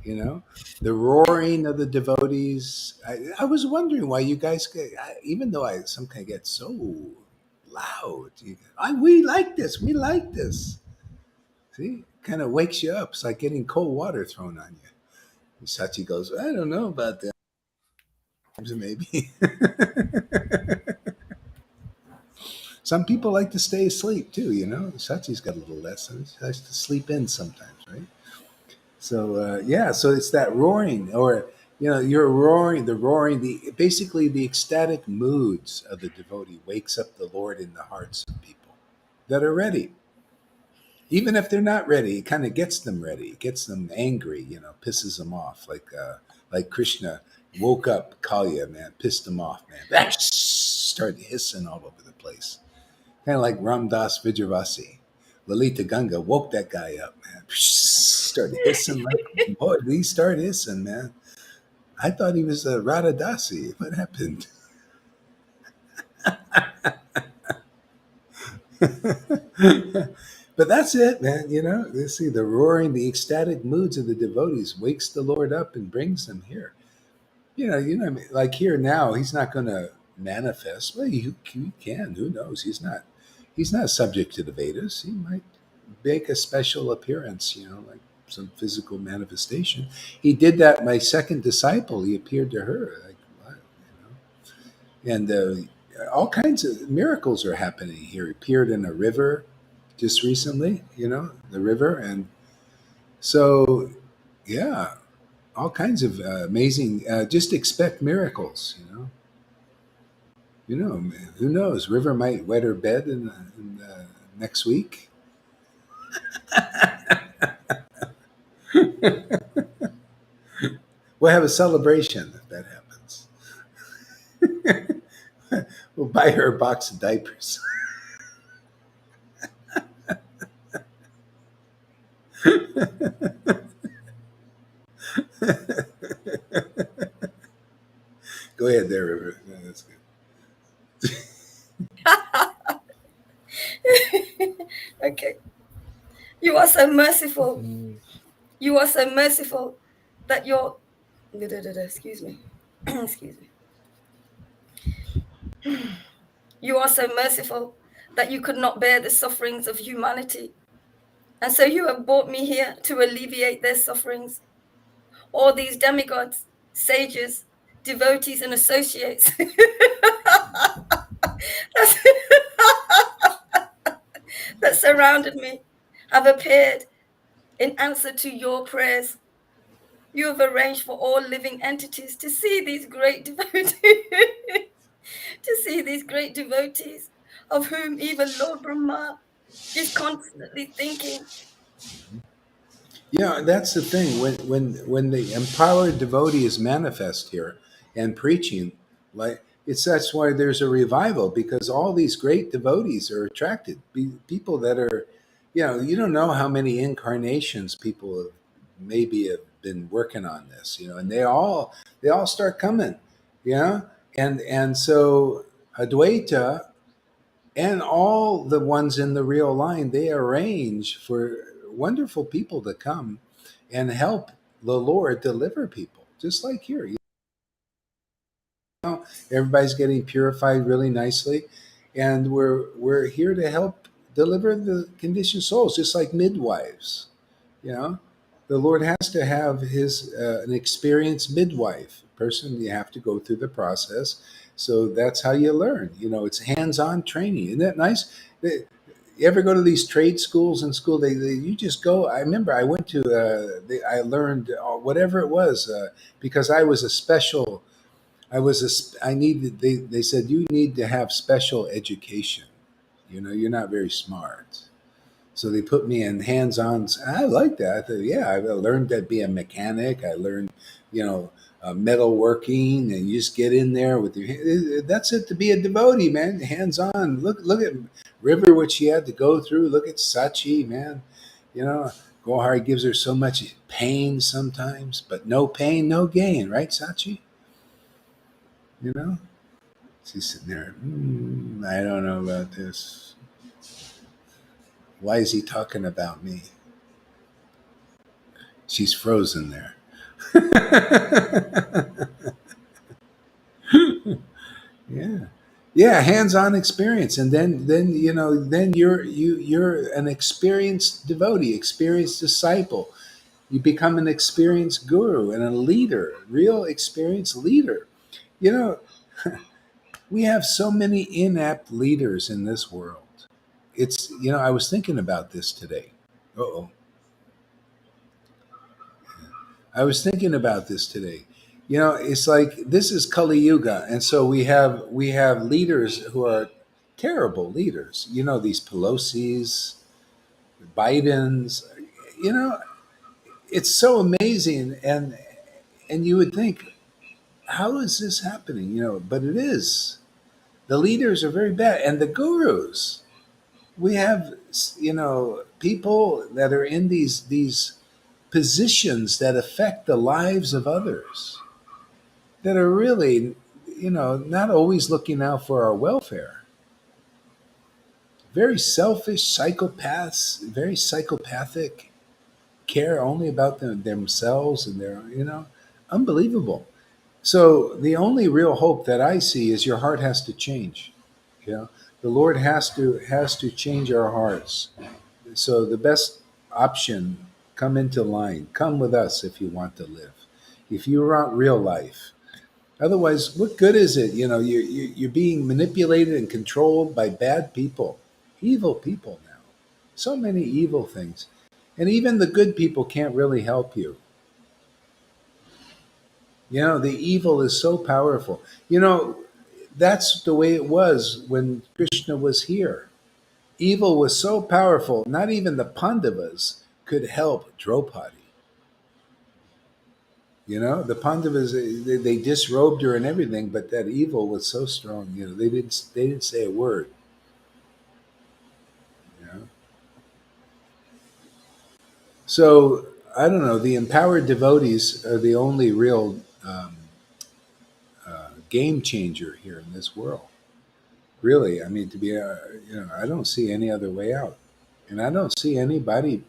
The roaring of the devotees. I was wondering why you guys get, even though I sometimes get so loud. We like this. We like this. See, kind of wakes you up. It's like getting cold water thrown on you. Sachi goes, I don't know about that. Maybe. Some people like to stay asleep too, Sachi's got a little less. He likes to sleep in sometimes, right? So yeah, so it's that roaring, or you're roaring, the basically the ecstatic moods of the devotee wakes up the Lord in the hearts of people that are ready. Even if they're not ready, it kind of gets them ready, gets them angry, pisses them off. Like Krishna woke up Kalya, man, pissed him off, man. Started hissing all over the place. Kind of like Ramdas Vijayavasi. Lalita Ganga woke that guy up, man. Started hissing like, boy, he started hissing, man. I thought he was a Radha Dasi. What happened? But that's it, man. You see the roaring, the ecstatic moods of the devotees wakes the Lord up and brings them here. Like here now, he's not going to manifest. Well, he can. Who knows? He's not. He's not subject to the Vedas. He might make a special appearance. Like some physical manifestation. He did that. My second disciple, he appeared to her. Like what? And all kinds of miracles are happening here. He appeared in a river just recently. The river, and so yeah, all kinds of amazing. Just expect miracles. Who knows? River might wet her bed next week. We'll have a celebration if that happens. We'll buy her a box of diapers. Go ahead there, River. No, that's good. Okay. You are so merciful. Continuation. You are so merciful that you're. Excuse me. Excuse me. You are so merciful that you could not bear the sufferings of humanity. And so you have brought me here to alleviate their sufferings. All these demigods, sages, devotees, and associates that surrounded me have appeared in answer to your prayers. You have arranged for all living entities to see these great devotees, to see these great devotees, of whom even Lord Brahma is constantly thinking. Yeah, that's the thing. When the empowered devotee is manifest here and preaching, like that's why there's a revival, because all these great devotees are attracted. People that are, you don't know how many incarnations people maybe have been working on this, and they all start coming, and so Advaita and all the ones in the real line, they arrange for wonderful people to come and help the Lord deliver people, just like here. Everybody's getting purified really nicely, and we're here to help deliver the conditioned souls, just like midwives. You know, the Lord has to have his an experienced midwife person. You have to go through the process, so that's how you learn. It's hands-on training. Isn't that nice? You ever go to these trade schools in school? You just go. I remember I went to. I learned whatever it was because I was a special. I needed. They said you need to have special education. You're not very smart. So they put me in hands-on. I like that. I thought, yeah, I learned to be a mechanic. I learned, metalworking, and you just get in there with your. That's it to be a devotee, man. Hands-on. Look at River, what she had to go through. Look at Sachi, man. You know, Gohar gives her so much pain sometimes, but no pain, no gain, right, Sachi? You know, she's sitting there. I don't know about this. Why is he talking about me? She's frozen there. Yeah, yeah, hands-on experience, and then you're an experienced devotee, experienced disciple. You become an experienced guru and a leader, real experienced leader. You know, we have so many inept leaders in this world. I was thinking about this today. Oh, I was thinking about this today. It's like this is Kali Yuga, and so we have leaders who are terrible leaders. These Pelosi's, Bidens. You know, it's so amazing, and you would think, how is this happening? But it is. The leaders are very bad, and the gurus. We have people that are in these positions that affect the lives of others, that are really, not always looking out for our welfare. Very selfish psychopaths, very psychopathic, care only about themselves and unbelievable. So the only real hope that I see is your heart has to change. The Lord has to change our hearts. So the best option, come into line. Come with us if you want to live. If you want real life. Otherwise, what good is it? You're being manipulated and controlled by bad people, evil people now. So many evil things. And even the good people can't really help you. The evil is so powerful. that's the way it was when Krishna was here. Evil was so powerful, not even the Pandavas could help Draupadi. You know, the Pandavas, they disrobed her and everything, but that evil was so strong. You know, they didn't say a word. You know, so I don't know. The empowered devotees are the only real game changer here in this world. Really, I mean, to be, I don't see any other way out, and I don't see anybody.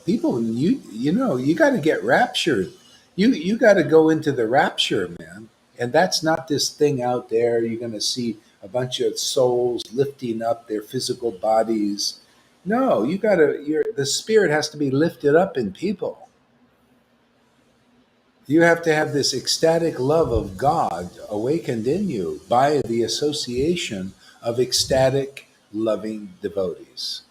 People, you got to get raptured. You got to go into the rapture, man. And that's not this thing out there. You're going to see a bunch of souls lifting up their physical bodies. No, you got to. The spirit has to be lifted up in people. You have to have this ecstatic love of God awakened in you by the association of ecstatic, loving devotees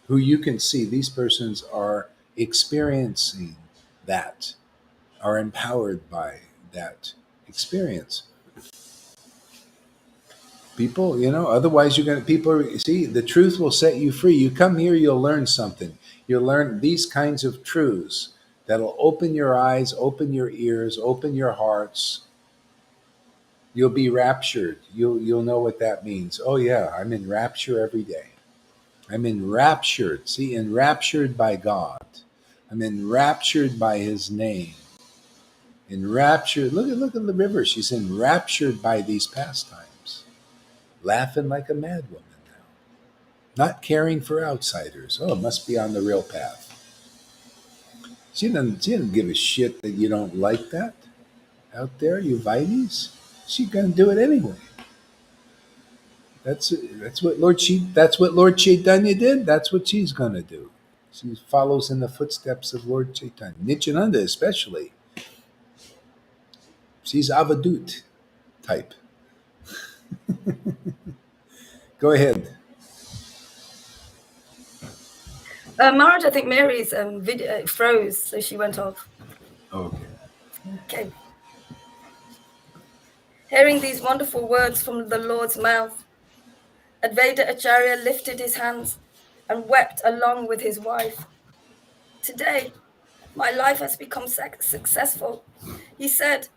who you can see these persons are experiencing that, are empowered by that experience. People, otherwise you're going to, people, see, the truth will set you free. You come here, you'll learn something. You'll learn these kinds of truths that'll open your eyes, open your ears, open your hearts. You'll be raptured. You'll know what that means. Oh yeah, I'm in rapture every day. I'm enraptured. See, enraptured by God. I'm enraptured by His name. Enraptured. Look at the river. She's enraptured by these pastimes, laughing like a mad woman now, not caring for outsiders. Oh, it must be on the real path. She doesn't give a shit that you don't like that out there, you Vites. She's gonna do it anyway. That's what Lord Chaitanya did. That's what she's gonna do. She follows in the footsteps of Lord Chaitanya. Nityananda especially. She's Avadut type. Go ahead. Maharaj, I think Mary's video froze, so she went off. Okay. Okay. Hearing these wonderful words from the Lord's mouth, Advaita Acharya lifted his hands and wept along with his wife. Today, my life has become successful. He said,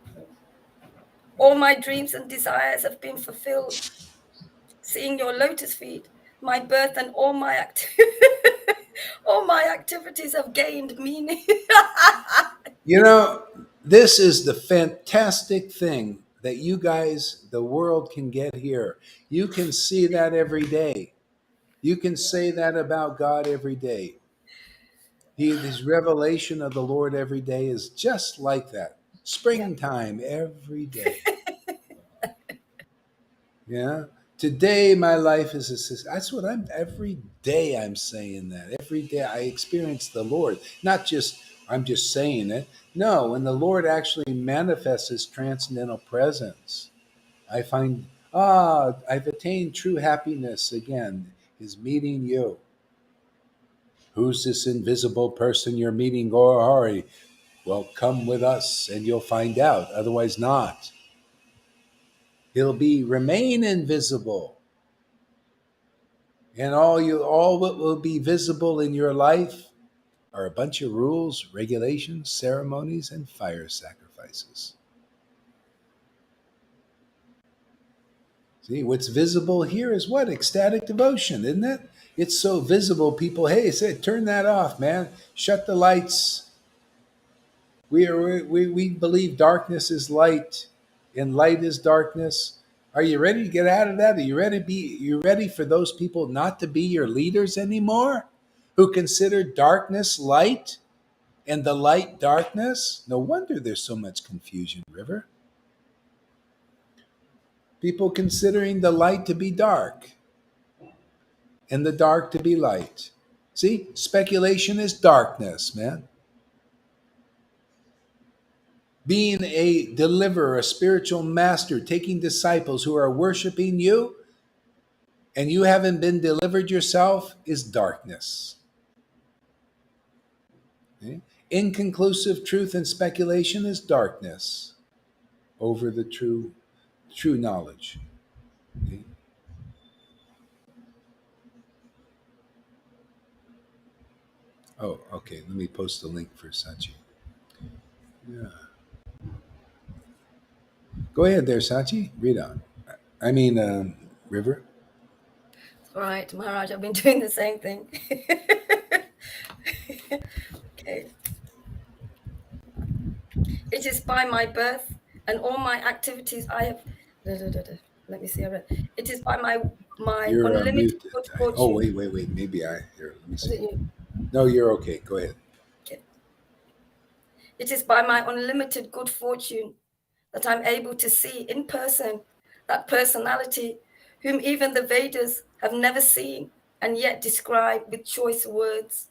all my dreams and desires have been fulfilled. Seeing your lotus feet, my birth and all my all my activities have gained meaning. This is the fantastic thing that you guys, the world, can get here. You can see that every day. You can say that about God every day. His revelation of the Lord every day is just like that. Yeah. Springtime every day. Yeah. Today my life is a that's what every day I'm saying that. Every day I experience the Lord. Not just I'm just saying it. No, when the Lord actually manifests His transcendental presence, I find I've attained true happiness again, is meeting you. Who's this invisible person you're meeting, Gaurahari? Well, come with us and you'll find out. Otherwise not. He'll remain invisible. And all what will be visible in your life are a bunch of rules, regulations, ceremonies, and fire sacrifices. See, what's visible here is what? Ecstatic devotion, isn't it? It's so visible, people, hey, say, turn that off, man. Shut the lights. We believe darkness is light and light is darkness. Are you ready to get out of that? Are you ready for those people not to be your leaders anymore? Who consider darkness light and the light darkness? No wonder there's so much confusion, River. People considering the light to be dark and the dark to be light. See, speculation is darkness, man. Being a deliverer, a spiritual master, taking disciples who are worshiping you and you haven't been delivered yourself is darkness. Okay? Inconclusive truth and speculation is darkness over the true true knowledge. Okay? Oh, okay. Let me post a link for Sachi. Yeah. Go ahead there, Sachi. Read on. I mean, River. All right, Maharaj, I've been doing the same thing. Okay. It is by my birth and all my activities I have. Let me see. It is by my You're unlimited muted. good Oh, fortune. wait. Maybe here. Let me Was see. it you? No, you're okay. Go ahead. Okay. It is by my unlimited good fortune that I'm able to see in person that personality whom even the Vedas have never seen and yet describe with choice words.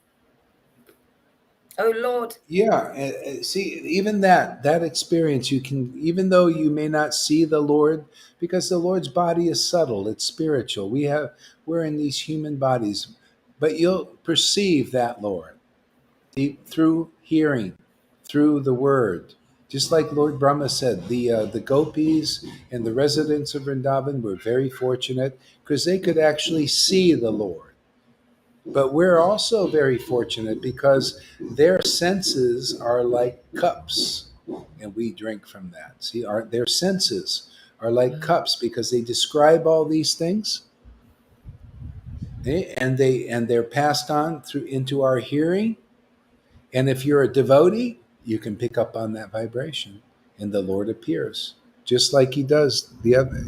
O Lord, Yeah, see, even that experience, you can, even though you may not see the Lord, because the Lord's body is subtle, it's spiritual. We're in these human bodies, but you'll perceive that Lord through hearing, through the Word. Just like Lord Brahma said, the gopis and the residents of Vrindavan were very fortunate because they could actually see the Lord. But we're also very fortunate because their senses are like cups, and we drink from that. See, their senses are like cups because they describe all these things, and they're passed on through into our hearing. And if you're a devotee, you can pick up on that vibration, and the Lord appears just like He does the other,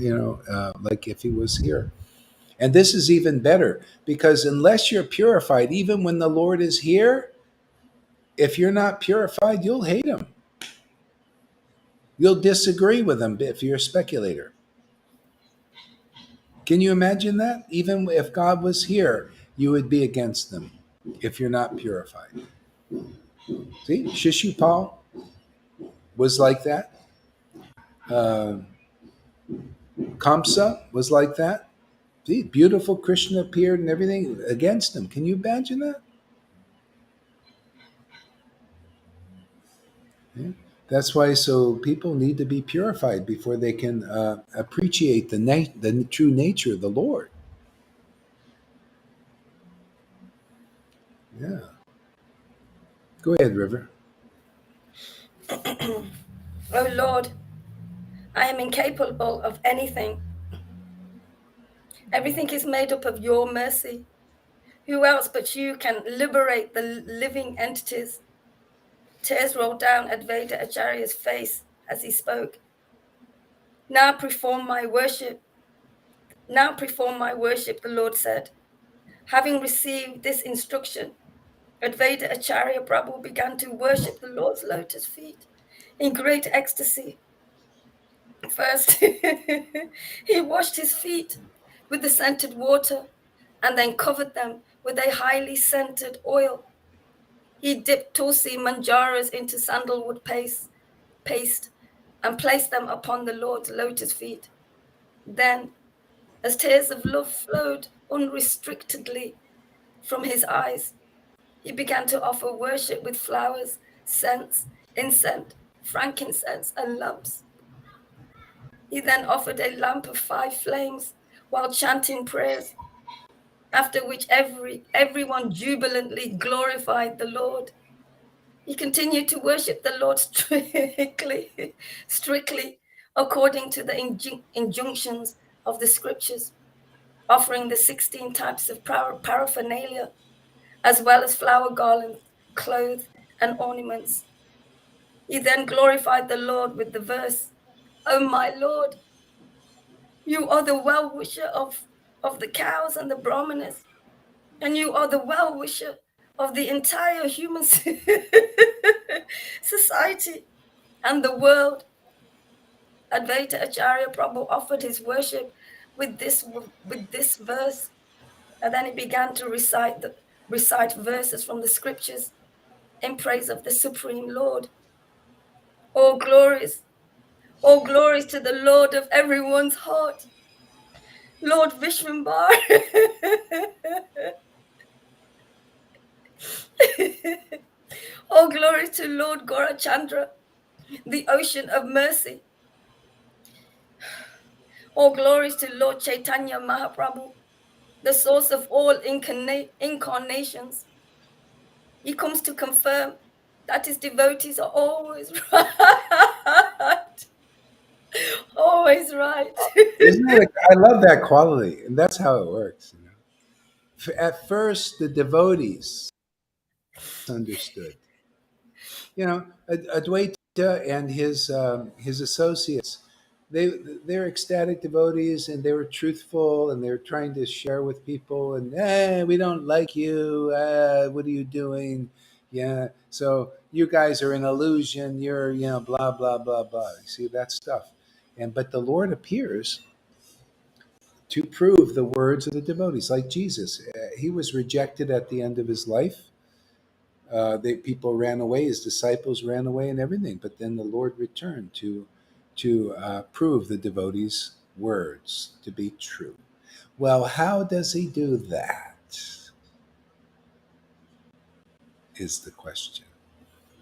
like if He was here. And this is even better because unless you're purified, even when the Lord is here, if you're not purified, you'll hate Him. You'll disagree with Him if you're a speculator. Can you imagine that? Even if God was here, you would be against Him if you're not purified. See, Shishupal was like that. Uh, Kamsa was like that. See, beautiful Krishna appeared and everything against him. Can you imagine that? Yeah. That's why so people need to be purified before they can appreciate the true nature of the Lord. Yeah. Go ahead, River. O Lord, I am incapable of anything. Everything is made up of your mercy. Who else but you can liberate the living entities? Tears rolled down Advaita Acharya's face as he spoke. Now perform my worship. Now perform my worship, the Lord said. Having received this instruction, Advaita Acharya Prabhu began to worship the Lord's lotus feet in great ecstasy. First, he washed his feet with the scented water and then covered them with a highly scented oil. He dipped tulsi manjaras into sandalwood paste and placed them upon the Lord's lotus feet. Then, as tears of love flowed unrestrictedly from his eyes, he began to offer worship with flowers, scents, incense, frankincense, and lamps. He then offered a lamp of 5 flames while chanting prayers, after which everyone jubilantly glorified the Lord. He continued to worship the Lord strictly according to the injunctions of the scriptures, offering the 16 types of paraphernalia, as well as flower garlands, clothes, and ornaments. He then glorified the Lord with the verse, "O my Lord, you are the well-wisher of the cows and the brahmanas, and you are the well-wisher of the entire human society and the world." Advaita Acharya Prabhu offered his worship with this verse, and then he began to recite verses from the scriptures in praise of the Supreme Lord. All glories, all glories to the Lord of everyone's heart, Lord Vishwambar. All glory to Lord Gaurachandra, the ocean of mercy. All glories to Lord Caitanya Mahaprabhu, the source of all incarnations. He comes to confirm that his devotees are always right. Always right. Isn't it? I love that quality, and that's how it works. You know, at first the devotees understood. You know, Advaita and his associates, they they're ecstatic devotees, and they were truthful, and they were trying to share with people. And we don't like you. What are you doing? Yeah, so you guys are an illusion. You're blah blah blah blah. You see that stuff, and but the Lord appears to prove the words of the devotees, like Jesus. He was rejected at the end of his life. People ran away, his disciples ran away, and everything. But then the Lord returned to prove the devotees' words to be true. Well, how does he do that? Is the question.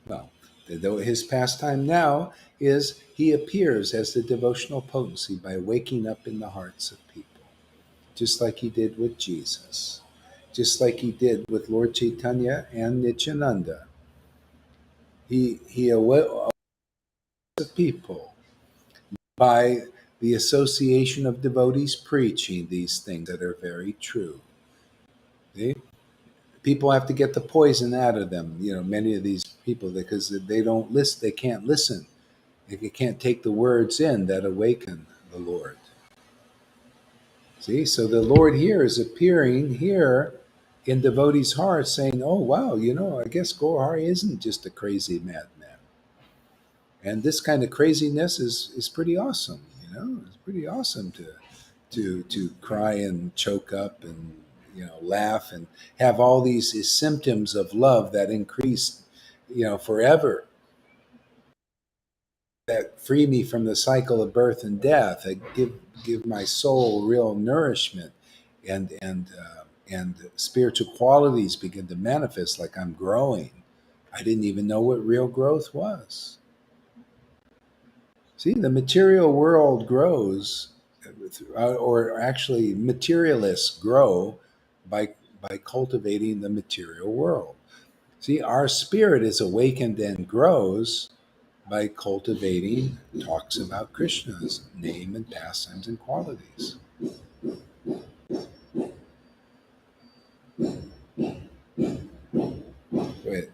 Well, his pastime now is he appears as the devotional potency by waking up in the hearts of people, just like he did with Jesus, just like he did with Lord Chaitanya and Nityananda. He awoke the people by the association of devotees preaching these things that are very true. See? People have to get the poison out of them. Many of these people, because they don't listen, they can't listen. They can't take the words in that awaken the Lord. See, so the Lord here is appearing here in devotees' hearts, saying, "Oh wow, I guess Gohari isn't just a crazy madman." And this kind of craziness is pretty awesome. It's pretty awesome to cry and choke up and laugh and have all these symptoms of love that increase forever, that free me from the cycle of birth and death, that give my soul real nourishment, and spiritual qualities begin to manifest, like I'm growing. I didn't even know what real growth was. See, the material world grows, or actually, materialists grow by cultivating the material world. See, our spirit is awakened and grows by cultivating talks about Krishna's name and pastimes and qualities. Wait.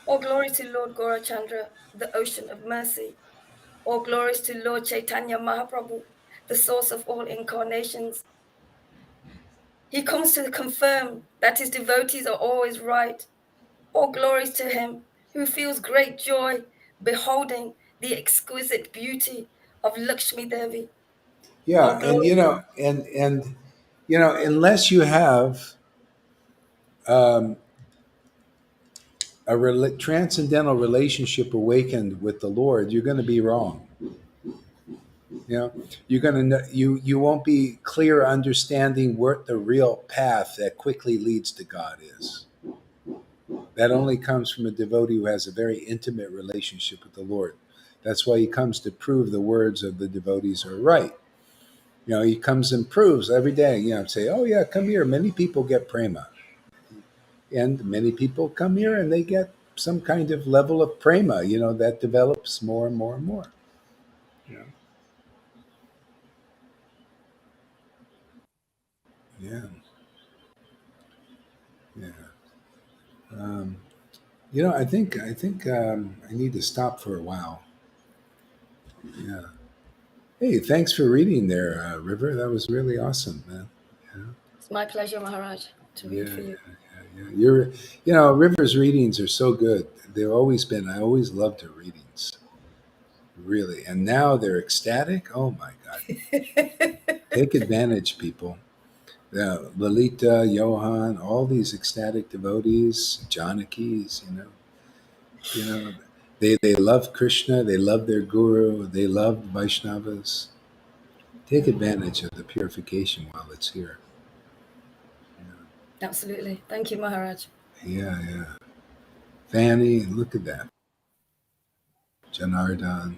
All glory to Lord Gaurachandra, the ocean of mercy. All glories to Lord Chaitanya Mahaprabhu, the source of all incarnations. He comes to confirm that his devotees are always right. All glories to him who feels great joy beholding the exquisite beauty of Lakshmi Devi. All Yeah, and glory. unless you have um, transcendental relationship awakened with the Lord, you're going to be wrong. You're going to you won't be clear understanding what the real path that quickly leads to God is. That only comes from a devotee who has a very intimate relationship with the Lord. That's why he comes to prove the words of the devotees are right. He comes and proves every day. Say, "Oh yeah, come here." Many people get prema, and many people come here and they get some kind of level of prema. That develops more and more and more. Yeah, yeah, yeah. Um, I think I need to stop for a while. Yeah. Hey, thanks for reading there, River. That was really awesome, man. Yeah, It's my pleasure, Maharaj, to yeah, read for you. yeah, yeah. River's readings are so good. They've always been. I always loved her readings, really. And now they're ecstatic. Oh my God! Take advantage, people. Yeah, Lalita, Johan, all these ecstatic devotees, Janakis. You know, they love Krishna. They love their guru. They love Vaishnavas. Take advantage of the purification while it's here. Absolutely. Thank you, Maharaj. Yeah, yeah. Fanny, look at that. Janardhan.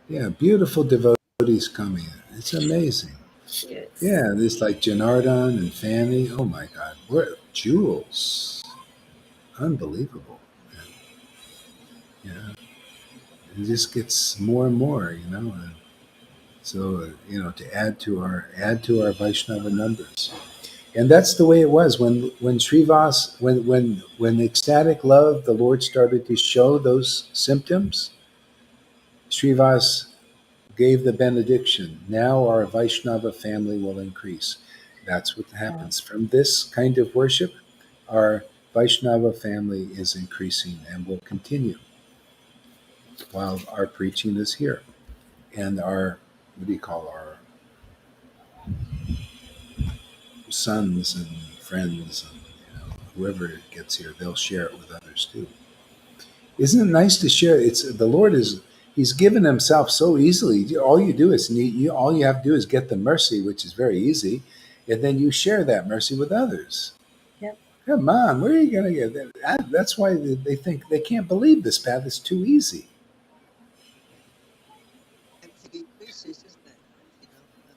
Yeah, beautiful devotees coming. It's amazing. Cheers. Yeah, this like Janardhan and Fanny. Oh my God, what jewels! Unbelievable. Yeah, it just gets more and more, you know. So to add to our Vaishnava numbers, and that's the way it was when Srivas when ecstatic love, the Lord started to show those symptoms. Srivas gave the benediction. Now our Vaishnava family will increase. That's what happens from this kind of worship. Our Vaishnava family is increasing and will continue while our preaching is here, and our what do you call our sons and friends and whoever gets here, they'll share it with others too. Isn't it nice to share? It's the Lord is He's given Himself so easily. All you do is all you have to do is get the mercy, which is very easy, and then you share that mercy with others. Yep. Come on, where are you going to get that? That's why they think they can't believe this path is too easy. Everything increases, doesn't it?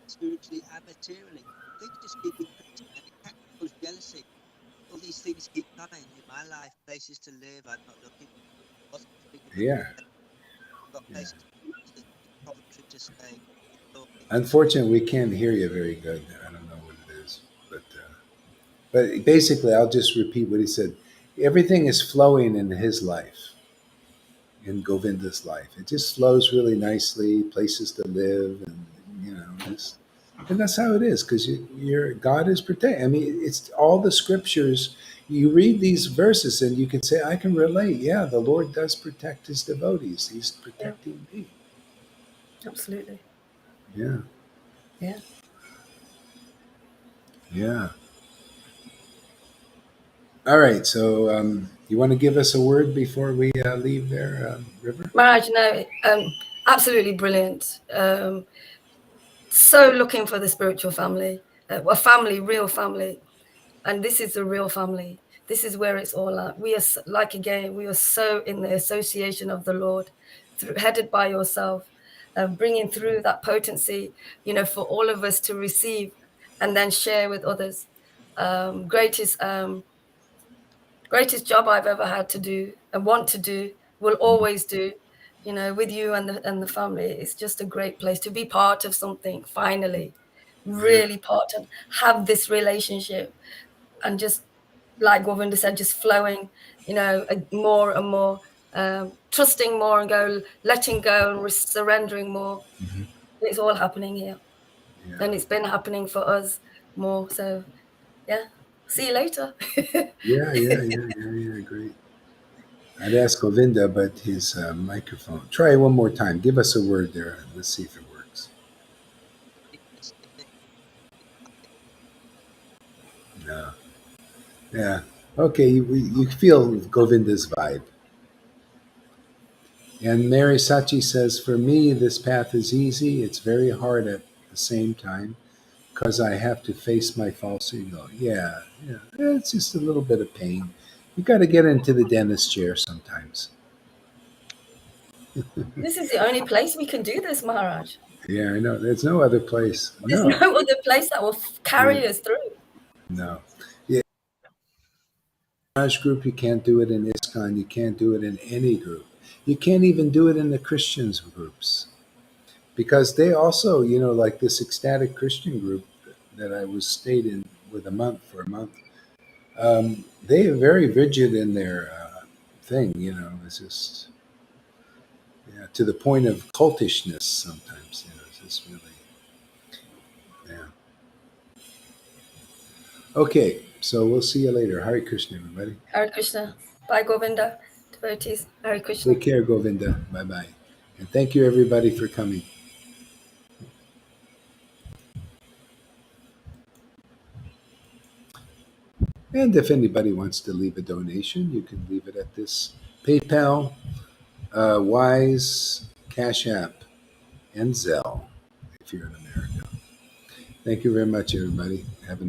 Spiritually and materially. Things just keep increasing, and it can't cause jealousy. All these things keep coming in my life, places to live. I'm not looking. Wasn't thinking about Yeah, got yeah. places to Coventry to stay. Talking. Unfortunately, we can't hear you very good. I don't know what it is, but basically, I'll just repeat what he said. Everything is flowing in his life, in Govinda's life. It just flows really nicely, places to live, and just, and that's how it is because your God is protected. I mean, it's all the scriptures. You read these verses and you can say, I can relate. Yeah, the Lord does protect His devotees. He's Yeah, protecting me. absolutely. Yeah, Yeah. yeah. All right. So, you want to give us a word before we leave there, River? Marriage, no, absolutely brilliant. So looking for the spiritual family, a family, real family. And this is the real family. This is where it's all at. We are like, again, we are so in the association of the Lord, headed by yourself, bringing through that potency, for all of us to receive and then share with others. Greatest job I've ever had to do and want to do, will always do, with you and the family. It's just a great place to be part of something, finally, Yeah. really part of, have this relationship, and just like Govinda said, just flowing, more and more, trusting more and letting go and surrendering more. Hmm. It's all happening here. Yeah. And it's been happening for us more. So, yeah, see you later. Yeah. Yeah. Yeah. Yeah. Yeah. Great. I'd ask Govinda, but his microphone. Try one more time. Give us a word there. Let's see if it works. No. Yeah. Okay. You feel Govinda's vibe. And Mary Sachi says, for me, this path is easy. It's very hard at the same time because I have to face my false ego. Yeah. Yeah. It's just a little bit of pain. You got to get into the dentist chair sometimes. This is the only place we can do this, Maharaj. Yeah, I know. There's no other place. There's No. no other place that will Yeah. carry us through. No. Yeah. Raj group, you can't do it in ISKCON. You can't do it in any group. You can't even do it in the Christians groups because they also, like this ecstatic Christian group that I was stayed in with for a month. They are very rigid in their thing. It's just to the point of cultishness sometimes. It's just really yeah. Okay, so we'll see you later. Hare Krishna, everybody. Hare Krishna. Bye, Govinda. Devotees. Hare Krishna. Take care, Govinda. Bye bye. And thank you, everybody, for coming. And if anybody wants to leave a donation, you can leave it at this PayPal, Wise, Cash App, and Zelle if you're in America. Thank you very much, everybody. Have a nice